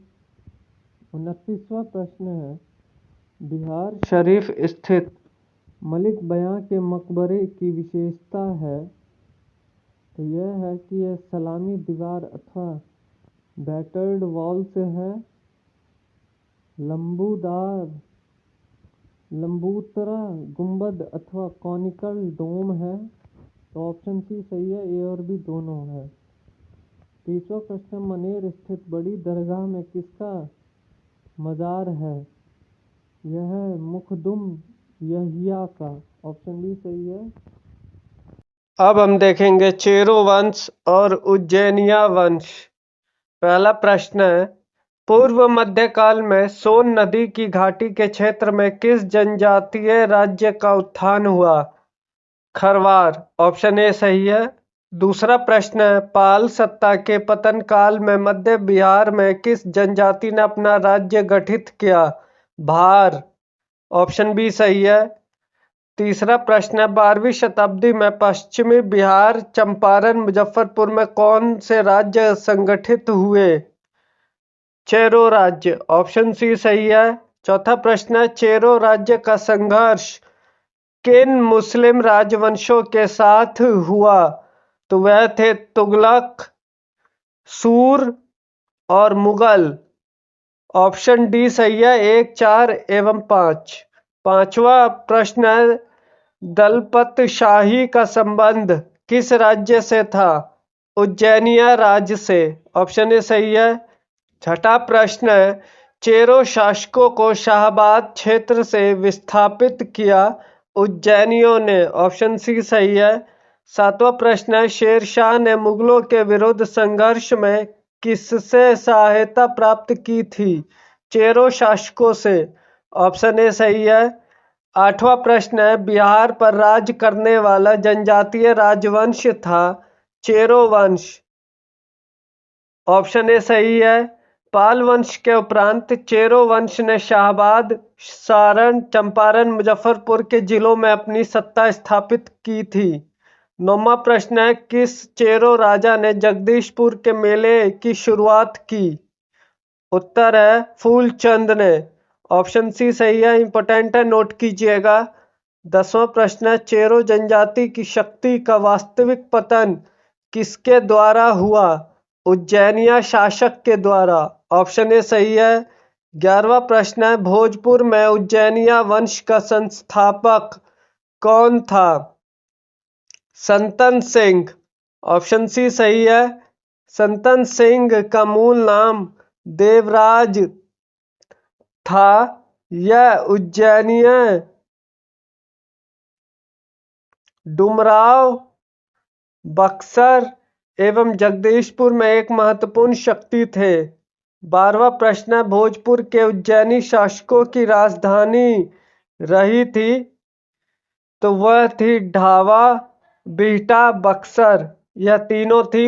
29वां प्रश्न है, बिहार शरीफ स्थित मलिक बयां के मकबरे की विशेषता है? तो यह है कि यह सलामी दीवार अथवा बैटर्ड वॉल से है, लंबूतरा गुंबद अथवा कॉनिकल डोम है। तो ऑप्शन सी सही है, ए और बी दोनों है। 30वां प्रश्न, मनेर स्थित बड़ी दरगाह में किसका मजार है? यह है मुखदुम यहिया का। ऑप्शन बी सही है। अब हम देखेंगे चेरो वंश और उज्जैनिया वंश। पहला प्रश्न है, पूर्व मध्यकाल में सोन नदी की घाटी के क्षेत्र में किस जनजातीय राज्य का उत्थान हुआ? खरवार। ऑप्शन ए सही है। दूसरा प्रश्न है, पाल सत्ता के पतन काल में मध्य बिहार में किस जनजाति ने अपना राज्य गठित किया? भार। ऑप्शन बी सही है। तीसरा प्रश्न है, 12वीं शताब्दी में पश्चिमी बिहार, चंपारण, मुजफ्फरपुर में कौन से राज्य संगठित हुए? चेरो राज्य। ऑप्शन सी सही है। चौथा प्रश्न है, चेरो राज्य का संघर्ष किन मुस्लिम राजवंशों के साथ हुआ? तो वह थे तुगलक, सूर और मुगल। ऑप्शन डी सही है, 1, 4 एवं 5। पांचवा प्रश्न है, दलपत शाही का संबंध किस राज्य से था? उज्जैनिया राज्य से। ऑप्शन ए सही है। छठा प्रश्न है, चेरो शासकों को शाहाबाद क्षेत्र से विस्थापित किया उज्जैनियों ने। ऑप्शन सी सही है। सातवां प्रश्न है, शेर शाह ने मुगलों के विरुद्ध संघर्ष में किससे सहायता प्राप्त की थी? चेरो शासकों से। ऑप्शन ए सही है। आठवां प्रश्न है, बिहार पर राज करने वाला जनजातीय राजवंश था चेरो वंश। ऑप्शन ए सही है। पाल वंश के उपरांत चेरो वंश ने शाहाबाद, सारण, चंपारण, मुजफ्फरपुर के जिलों में अपनी सत्ता स्थापित की थी। 9वां प्रश्न है, किस चेरो राजा ने जगदीशपुर के मेले की शुरुआत की? उत्तर है फूलचंद ने। ऑप्शन सी सही है, इंपॉर्टेंट है, नोट कीजिएगा। 10वां प्रश्न है, चेरो जनजाति की शक्ति का वास्तविक पतन किसके द्वारा हुआ? उज्जैनिया शासक के द्वारा। ऑप्शन ए सही है। 11वां प्रश्न है, भोजपुर में उज्जैनिया वंश का संस्थापक कौन था? संतन सिंह। ऑप्शन सी सही है। संतन सिंह का मूल नाम देवराज था। यह उज्जैनिया, डुमराव, बक्सर एवं जगदीशपुर में एक महत्वपूर्ण शक्ति थे। 12वां प्रश्न है, भोजपुर के उज्जैनी शासकों की राजधानी रही थी। तो वह थी ढावा, बिहटा, बक्सर। यह तीनों थी।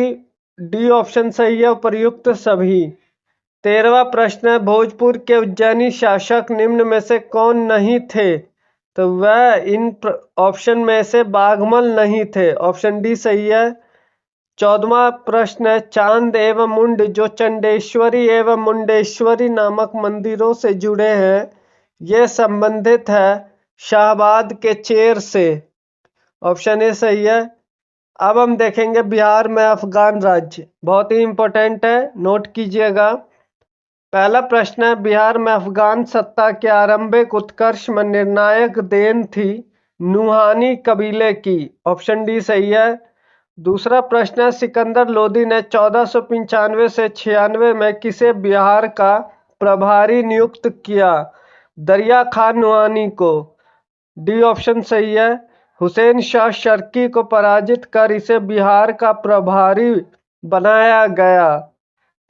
डी ऑप्शन सही है, उपर्युक्त सभी। 13वां प्रश्न है, भोजपुर के उज्जैनी शासक निम्न में से कौन नहीं थे? तो वह इन ऑप्शन में से बाघमल नहीं थे। ऑप्शन डी सही है। 14वां प्रश्न है, चांद एवं मुंड जो चंडेश्वरी एवं मुंडेश्वरी नामक मंदिरों से जुड़े हैं, ये संबंधित है शाहाबाद के चेर से। ऑप्शन ए सही है। अब हम देखेंगे बिहार में अफगान राज्य, बहुत ही इंपॉर्टेंट है, नोट कीजिएगा। पहला प्रश्न है, बिहार में अफगान सत्ता के आरंभिक उत्कर्ष में निर्णायक देन थी नुहानी कबीले की। ऑप्शन डी सही है। दूसरा प्रश्न है, सिकंदर लोदी ने 1495 से 96 में किसे बिहार का प्रभारी नियुक्त किया? दरिया खान नुहानी को। डी ऑप्शन सही है। हुसैन शाह शर्की को पराजित कर इसे बिहार का प्रभारी बनाया गया।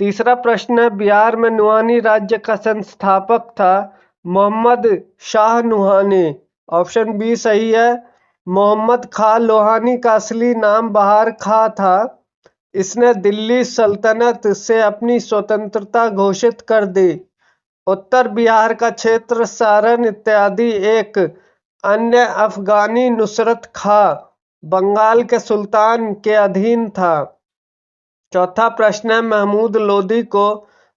तीसरा प्रश्न है, बिहार में नुहानी राज्य का संस्थापक था मोहम्मद शाह नुहानी। ऑप्शन बी सही है। मोहम्मद खां लोहानी का असली नाम बहार खां था। इसने दिल्ली सल्तनत से अपनी स्वतंत्रता घोषित कर दी। उत्तर बिहार का क्षेत्र सारण इत्यादि एक अन्य अफगानी नुसरत खां बंगाल के सुल्तान के अधीन था। चौथा प्रश्न है, महमूद लोदी को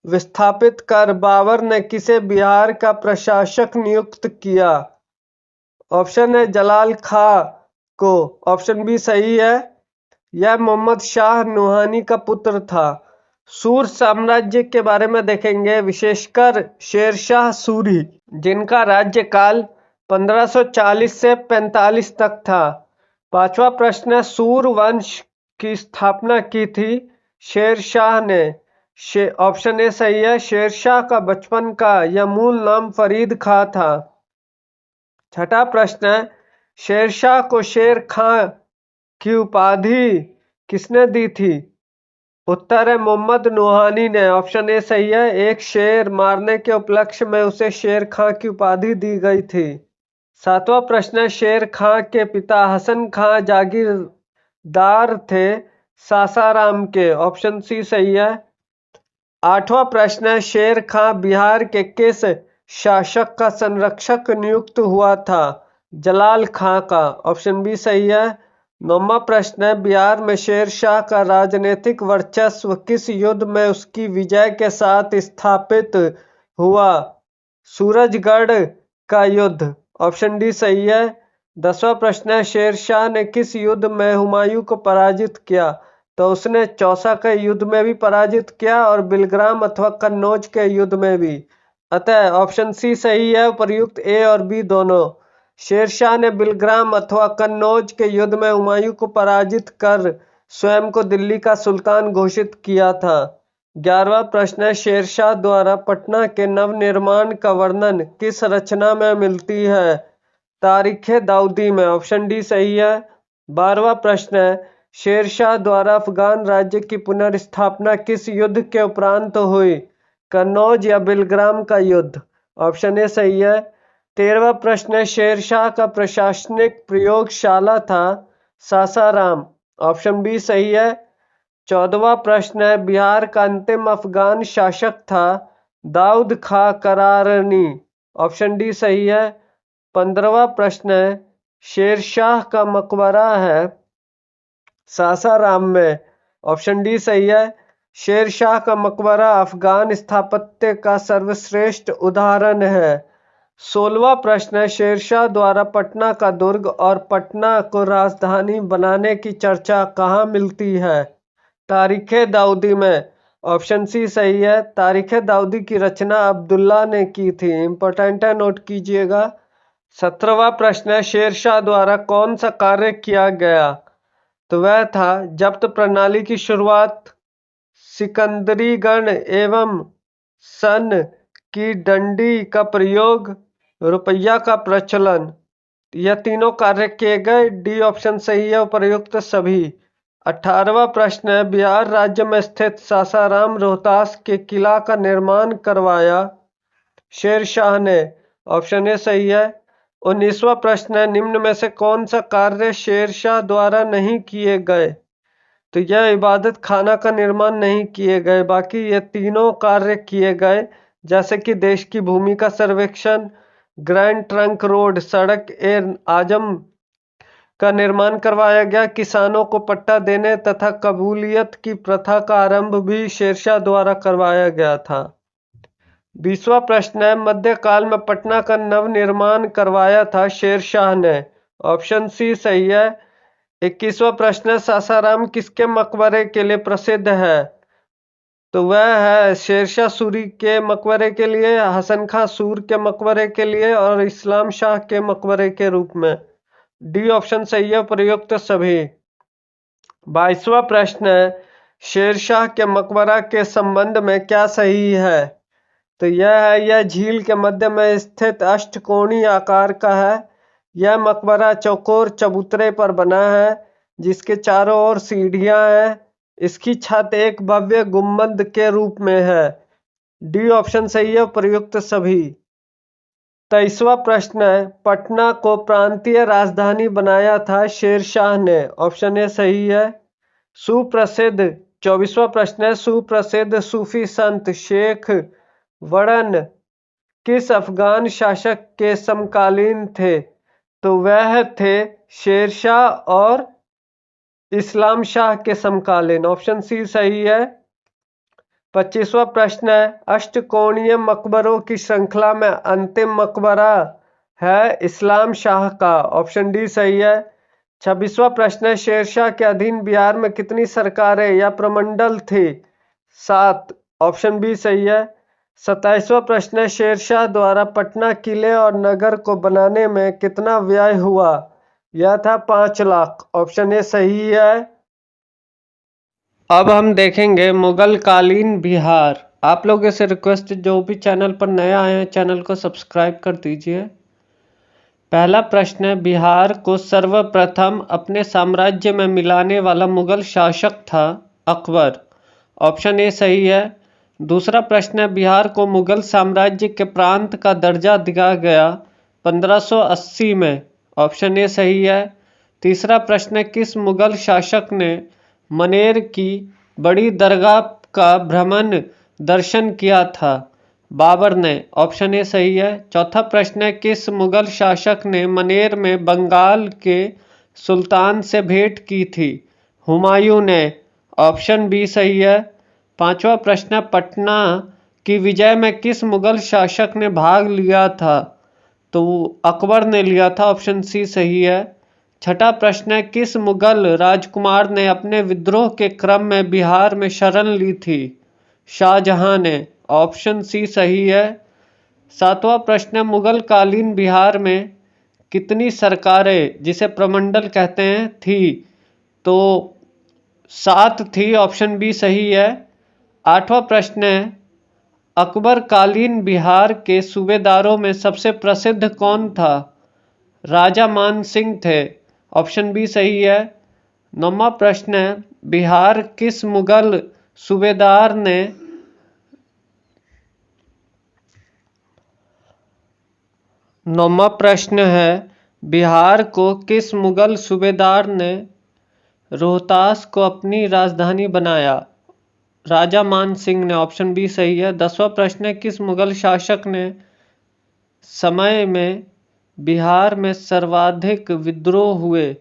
विस्थापित कर बाबर ने किसे बिहार का प्रशासक नियुक्त किया? ऑप्शन है जलाल खां को। ऑप्शन बी सही है। यह मोहम्मद शाह नुहानी का पुत्र था। सूर साम्राज्य के बारे में देखेंगे, विशेषकर शेरशाह सूरी, जिनका राज्यकाल 1540 से 45 तक था। पांचवा प्रश्न है, सूर वंश की स्थापना की थी शेरशाह ने। ऑप्शन ए सही है। शेरशाह का बचपन का यह मूल नाम फरीद खां था। छठा प्रश्न है, शेरशाह को शेर खां की उपाधि किसने दी थी? उत्तर है मोहम्मद नुहानी ने। ऑप्शन ए सही है। एक शेर मारने के उपलक्ष्य में उसे शेर खां की उपाधि दी गई थी। सातवां प्रश्न है, शेर खां के पिता हसन खां जागीरदार थे सासाराम के। ऑप्शन सी सही है। आठवां प्रश्न है, शेर खां बिहार के किस शासक का संरक्षक नियुक्त हुआ था? जलाल खां का। ऑप्शन बी सही है। नौवां प्रश्न है, बिहार में शेर शाह का राजनीतिक वर्चस्व किस युद्ध में उसकी विजय के साथ स्थापित हुआ? सूरजगढ़ का युद्ध। ऑप्शन डी सही है। 10वां प्रश्न है, शेर शाह ने किस युद्ध में हुमायूं को पराजित किया? तो उसने चौसा के युद्ध में भी पराजित किया और बिलग्राम अथवा कन्नौज के युद्ध में भी। अतः ऑप्शन सी सही है। उपर्युक्त ए और बी दोनों। शेरशाह ने बिलग्राम अथवा कन्नौज के युद्ध में हुमायूं को पराजित कर स्वयं को दिल्ली का सुल्तान घोषित किया था। 11वां प्रश्न है, शेरशाह द्वारा पटना के नवनिर्माण का वर्णन किस रचना में मिलती है? तारीखे दाऊदी में। ऑप्शन डी सही है। 12वां प्रश्न है, शेरशाह द्वारा अफगान राज्य की पुनर्स्थापना किस युद्ध के उपरांत हुई? कन्नौज या बिलग्राम का युद्ध। ऑप्शन ए सही है। 13वां प्रश्न है, शेरशाह का प्रशासनिक प्रयोगशाला था सासाराम। ऑप्शन बी सही है। 14वां प्रश्न है, बिहार का अंतिम अफगान शासक था दाऊद खां करारनी। ऑप्शन डी सही है। 15वां प्रश्न है, शेरशाह का मकबरा है सासाराम में। ऑप्शन डी सही है। शेरशाह का मकबरा अफगान स्थापत्य का सर्वश्रेष्ठ उदाहरण है। 16वां प्रश्न है, शेरशाह द्वारा पटना का दुर्ग और पटना को राजधानी बनाने की चर्चा कहाँ मिलती है? तारीखे दाऊदी में। ऑप्शन सी सही है। तारीखे दाऊदी की रचना अब्दुल्ला ने की थी। इंपॉर्टेंट है, नोट कीजिएगा। 17वां प्रश्न है, शेरशाह द्वारा कौन सा कार्य किया गया? तो वह था जब्त प्रणाली की शुरुआत, सिकंदरीगण एवं सन की डंडी का प्रयोग, रुपया का प्रचलन। यह तीनों कार्य किए गए। डी ऑप्शन सही है, उपर्युक्त सभी। 18वां प्रश्न है, बिहार राज्य में स्थित सासाराम रोहतास के किला का निर्माण करवाया शेरशाह ने। ऑप्शन ए सही है। 19वां प्रश्न है, निम्न में से कौन सा कार्य शेरशाह द्वारा नहीं किए गए? तो यह इबादत खाना का निर्माण नहीं किए गए, बाकी ये तीनों कार्य किए गए, जैसे कि देश की भूमि का सर्वेक्षण, ग्रैंड ट्रंक रोड सड़क ए आजम का निर्माण करवाया गया, किसानों को पट्टा देने तथा कबूलियत की प्रथा का आरंभ भी शेरशाह द्वारा करवाया गया था। 20वां प्रश्न है, मध्यकाल में पटना का नवनिर्माण करवाया था शेरशाह ने। ऑप्शन सी सही है। 21वां प्रश्न, सासाराम किसके मकबरे के लिए प्रसिद्ध है? तो वह है शेरशाह सूरी के मकबरे के लिए, हसन खां सूर के मकबरे के लिए और इस्लाम शाह के मकबरे के रूप में। डी ऑप्शन सही है, प्रयुक्त सभी। 22वां प्रश्न है, शेरशाह के मकबरा के संबंध में क्या सही है? तो यह झील के मध्य में स्थित अष्टकोणीय आकार का है। यह मकबरा चौकोर चबूतरे पर बना है जिसके चारों ओर सीढ़ियां हैं। इसकी छत एक भव्य गुंबद के रूप में है। डी ऑप्शन सही है, प्रयुक्त सभी। 23वां प्रश्न है, पटना को प्रांतीय राजधानी बनाया था शेरशाह ने। ऑप्शन ए सही है। सुप्रसिद्ध 24वां प्रश्न है, सुप्रसिद्ध सूफी संत शेख वड़न किस अफगान शासक के समकालीन थे? तो वह थे शेरशाह और इस्लाम शाह के समकालीन। ऑप्शन सी सही है। 25वां प्रश्न है, अष्टकोणीय मकबरों की श्रृंखला में अंतिम मकबरा है इस्लाम शाह का। ऑप्शन डी सही है। 26वां प्रश्न है, शेरशाह के अधीन बिहार में कितनी सरकारें या प्रमंडल थे? 7। ऑप्शन बी सही है। 27वां प्रश्न है, शेरशाह द्वारा पटना किले और नगर को बनाने में कितना व्यय हुआ? यह था 5 लाख। ऑप्शन ए सही है। अब हम देखेंगे मुगल कालीन बिहार। आप लोगों से रिक्वेस्ट, जो भी चैनल पर नया आए हैं चैनल को सब्सक्राइब कर दीजिए। पहला प्रश्न है, बिहार को सर्वप्रथम अपने साम्राज्य में मिलाने वाला मुगल शासक था अकबर। ऑप्शन ए सही है। दूसरा प्रश्न है, बिहार को मुगल साम्राज्य के प्रांत का दर्जा दिया गया 1580 में। ऑप्शन ए सही है। तीसरा प्रश्न है, किस मुगल शासक ने मनेर की बड़ी दरगाह का भ्रमण दर्शन किया था? बाबर ने। ऑप्शन ए सही है। चौथा प्रश्न है, किस मुगल शासक ने मनेर में बंगाल के सुल्तान से भेंट की थी? हुमायूं ने। ऑप्शन बी सही है। पांचवा प्रश्न है, पटना की विजय में किस मुगल शासक ने भाग लिया था? तो अकबर ने लिया था। ऑप्शन सी सही है। छठा प्रश्न है, किस मुगल राजकुमार ने अपने विद्रोह के क्रम में बिहार में शरण ली थी? शाहजहां ने। ऑप्शन सी सही है। सातवां प्रश्न है, मुगल कालीन बिहार में कितनी सरकारें, जिसे प्रमंडल कहते हैं, थी? तो 7 थी। ऑप्शन बी सही है। आठवां प्रश्न है, अकबर कालीन बिहार के सूबेदारों में सबसे प्रसिद्ध कौन था? राजा मान सिंह थे। ऑप्शन बी सही है। नौवां प्रश्न है, बिहार किस मुगल सूबेदार ने नौवां प्रश्न है, बिहार को किस मुगल सूबेदार ने रोहतास को अपनी राजधानी बनाया? राजा मान सिंह ने। ऑप्शन बी सही है। 10वां प्रश्न है, किस मुगल शासक ने समय में बिहार में सर्वाधिक विद्रोह हुए?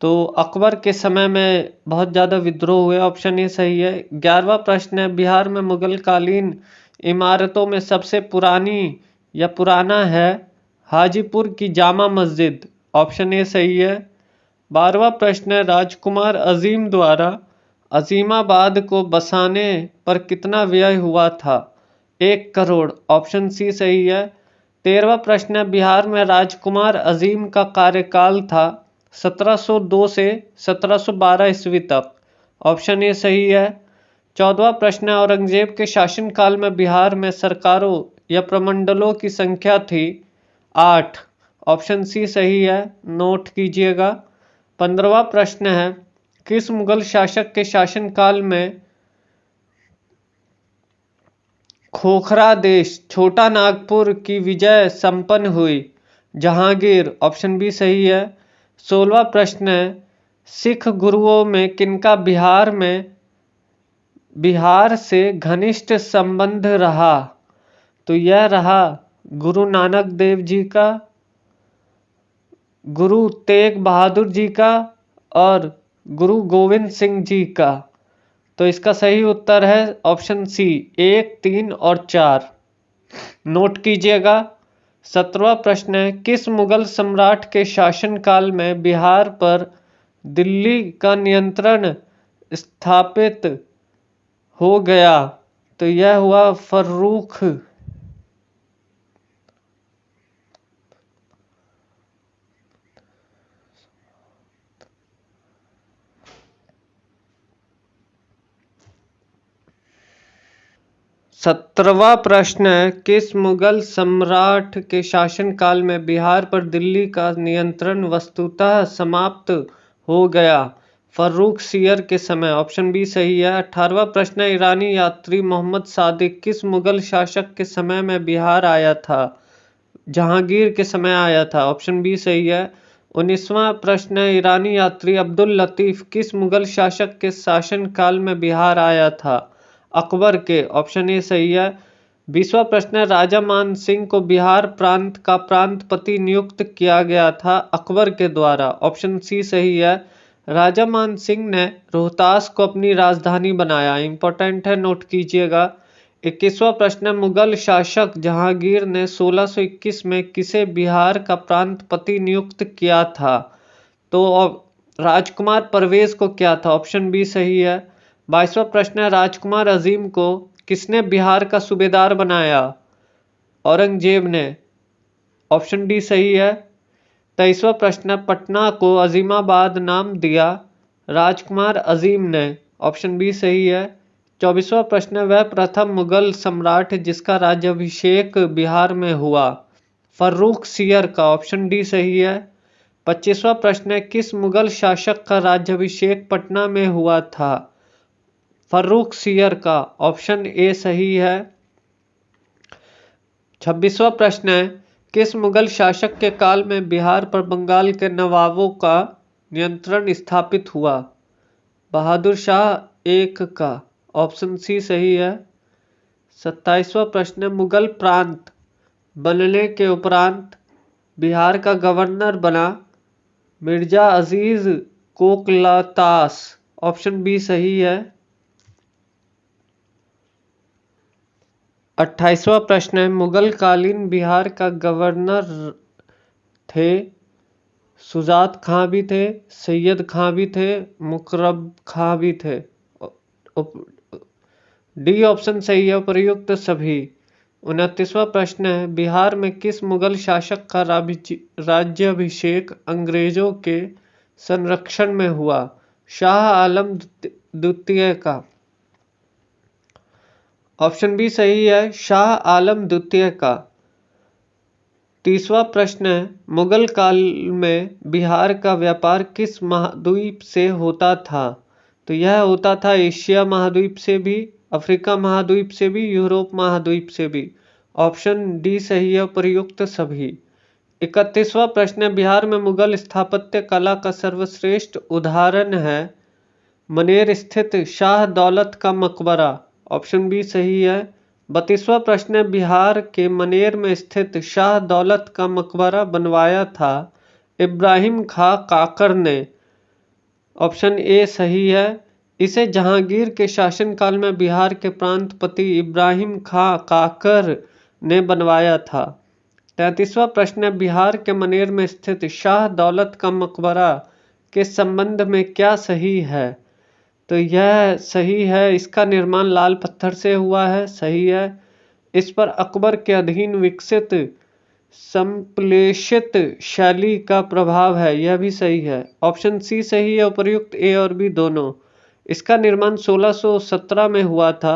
तो अकबर के समय में बहुत ज़्यादा विद्रोह हुए। ऑप्शन ए सही है। 11वां प्रश्न है, बिहार में मुगल कालीन इमारतों में सबसे पुरानी या पुराना है हाजीपुर की जामा मस्जिद। ऑप्शन ए सही है। 12वां प्रश्न है, राजकुमार अजीम द्वारा अजीमाबाद को बसाने पर कितना व्यय हुआ था? 1 करोड़। ऑप्शन सी सही है। 13वां प्रश्न है, बिहार में राजकुमार अजीम का कार्यकाल था 1702 से 1712 ईस्वी तक। ऑप्शन ए सही है। 14वां प्रश्न है, औरंगजेब के शासनकाल में बिहार में सरकारों या प्रमंडलों की संख्या थी 8। ऑप्शन सी सही है, नोट कीजिएगा। 15वां प्रश्न है, किस मुगल शासक के शासनकाल में खोखरा देश छोटा नागपुर की विजय संपन्न हुई? जहांगीर। ऑप्शन बी सही है। 16वां प्रश्न है, सिख गुरुओं में किनका बिहार से घनिष्ठ संबंध रहा? तो यह रहा गुरु नानक देव जी का, गुरु तेग बहादुर जी का और गुरु गोविंद सिंह जी का। तो इसका सही उत्तर है ऑप्शन सी 1, 3 और 4। नोट कीजिएगा। 17वां प्रश्न है, किस मुगल सम्राट के शासनकाल में बिहार पर दिल्ली का नियंत्रण स्थापित हो गया? तो यह हुआ फर्रुख। 17वां प्रश्न है, किस मुगल सम्राट के शासनकाल में बिहार पर दिल्ली का नियंत्रण वस्तुतः समाप्त हो गया? फर्रुख सियर के समय। ऑप्शन बी सही है। 18वां प्रश्न है, ईरानी यात्री मोहम्मद सादिक किस मुगल शासक के समय में बिहार आया था? जहांगीर के समय आया था। ऑप्शन बी सही है। 19वां प्रश्न है, ईरानी यात्री अब्दुल लतीफ किस मुगल शासक के शासनकाल में बिहार आया था? अकबर के। ऑप्शन ए सही है। 20वां प्रश्न है, राजा मान सिंह को बिहार प्रांत का प्रांतपति नियुक्त किया गया था अकबर के द्वारा। ऑप्शन सी सही है। राजा मान सिंह ने रोहतास को अपनी राजधानी बनाया। इंपॉर्टेंट है, नोट कीजिएगा। 21वां प्रश्न है, मुगल शासक जहांगीर ने 1621 में किसे बिहार का प्रांतपति नियुक्त किया था? तो राजकुमार परवेज को क्या था? ऑप्शन बी सही है। 22वां प्रश्न है, राजकुमार अजीम को किसने बिहार का सूबेदार बनाया? औरंगजेब ने। ऑप्शन डी सही है। 23वां प्रश्न है, पटना को अजीमाबाद नाम दिया राजकुमार अजीम ने। ऑप्शन बी सही है। 24वां प्रश्न है, वह प्रथम मुगल सम्राट जिसका राज्याभिषेक बिहार में हुआ? फर्रुख सियर का। ऑप्शन डी सही है। 25वां प्रश्न है, किस मुगल शासक का राज्याभिषेक पटना में हुआ था? फर्रुख सियर का। ऑप्शन ए सही है। 26वां प्रश्न है, किस मुगल शासक के काल में बिहार पर बंगाल के नवाबों का नियंत्रण स्थापित हुआ? बहादुर शाह एक का। ऑप्शन सी सही है। 27वां प्रश्न है, मुगल प्रांत बनने के उपरांत बिहार का गवर्नर बना मिर्जा अजीज कोकलातास। ऑप्शन बी सही है। 28वां प्रश्न है, मुगल कालीन बिहार का गवर्नर थे शुजात खां भी थे, सैयद खां भी थे, मुकरब खां भी थे। डी ऑप्शन सही है, उपर्युक्त सभी। 29वां प्रश्न है, बिहार में किस मुगल शासक का राज्याभिषेक अंग्रेजों के संरक्षण में हुआ? शाह आलम द्वितीय का। ऑप्शन बी सही है, शाह आलम द्वितीय का। 30वां प्रश्न है, मुगल काल में बिहार का व्यापार किस महाद्वीप से होता था? तो यह होता था एशिया महाद्वीप से भी, अफ्रीका महाद्वीप से भी, यूरोप महाद्वीप से भी। ऑप्शन डी सही है, प्रयुक्त सभी। 31वां प्रश्न है, बिहार में मुगल स्थापत्य कला का सर्वश्रेष्ठ उदाहरण है मनेर स्थित शाह दौलत का मकबरा। ऑप्शन बी सही है। 32वां प्रश्न है, बिहार के मनेर में स्थित शाह दौलत का मकबरा बनवाया था इब्राहिम खां काकर ने। ऑप्शन ए सही है। इसे जहांगीर के शासनकाल में बिहार के प्रांतपति इब्राहिम खां काकर ने बनवाया था। 33वां प्रश्न है, बिहार के मनेर में स्थित शाह दौलत का मकबरा के संबंध में क्या सही है? तो यह सही है, इसका निर्माण लाल पत्थर से हुआ है। सही है। इस पर अकबर के अधीन विकसित संश्लेषित शैली का प्रभाव है। यह भी सही है। ऑप्शन सी सही है, उपर्युक्त ए और बी दोनों। इसका निर्माण 1617 में हुआ था।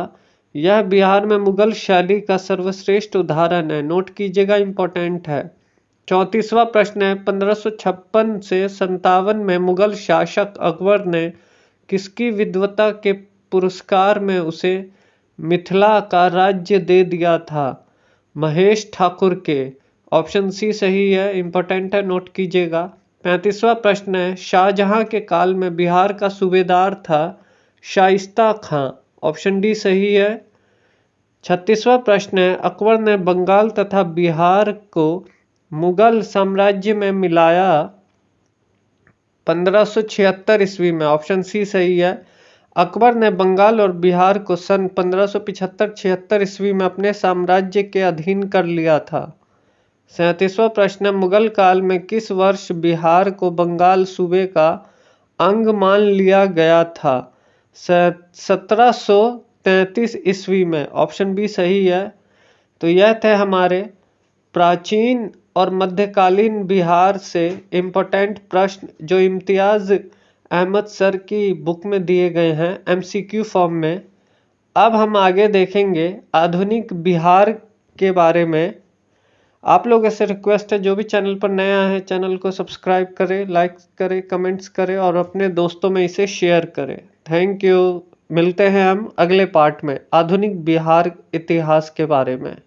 यह बिहार में मुगल शैली का सर्वश्रेष्ठ उदाहरण है। नोट कीजिएगा, इंपॉर्टेंट है। 34वां प्रश्न है, 1556 से 57 में मुगल शासक अकबर ने किसकी विद्वता के पुरस्कार में उसे मिथिला का राज्य दे दिया था? महेश ठाकुर के। ऑप्शन सी सही है, इंपॉर्टेंट है, नोट कीजिएगा। 35वां प्रश्न है, शाहजहां के काल में बिहार का सूबेदार था शाइस्ता खां। ऑप्शन डी सही है। 36वां प्रश्न है, अकबर ने बंगाल तथा बिहार को मुगल साम्राज्य में मिलाया 1576 ईस्वी में। ऑप्शन सी सही है। अकबर ने बंगाल और बिहार को सन 1575-76 ईस्वी में अपने साम्राज्य के अधीन कर लिया था। 37वां प्रश्न, मुगल काल में किस वर्ष बिहार को बंगाल सूबे का अंग मान लिया गया था? 1733 ईस्वी में। ऑप्शन बी सही है। तो यह थे हमारे प्राचीन और मध्यकालीन बिहार से इम्पोर्टेंट प्रश्न जो इम्तियाज अहमद सर की बुक में दिए गए हैं एमसीक्यू फॉर्म में। अब हम आगे देखेंगे आधुनिक बिहार के बारे में। आप लोगों से रिक्वेस्ट है, जो भी चैनल पर नया है चैनल को सब्सक्राइब करें, लाइक करें, कमेंट्स करें और अपने दोस्तों में इसे शेयर करें। Thank you. मिलते हैं हम अगले पार्ट में आधुनिक बिहार इतिहास के बारे में।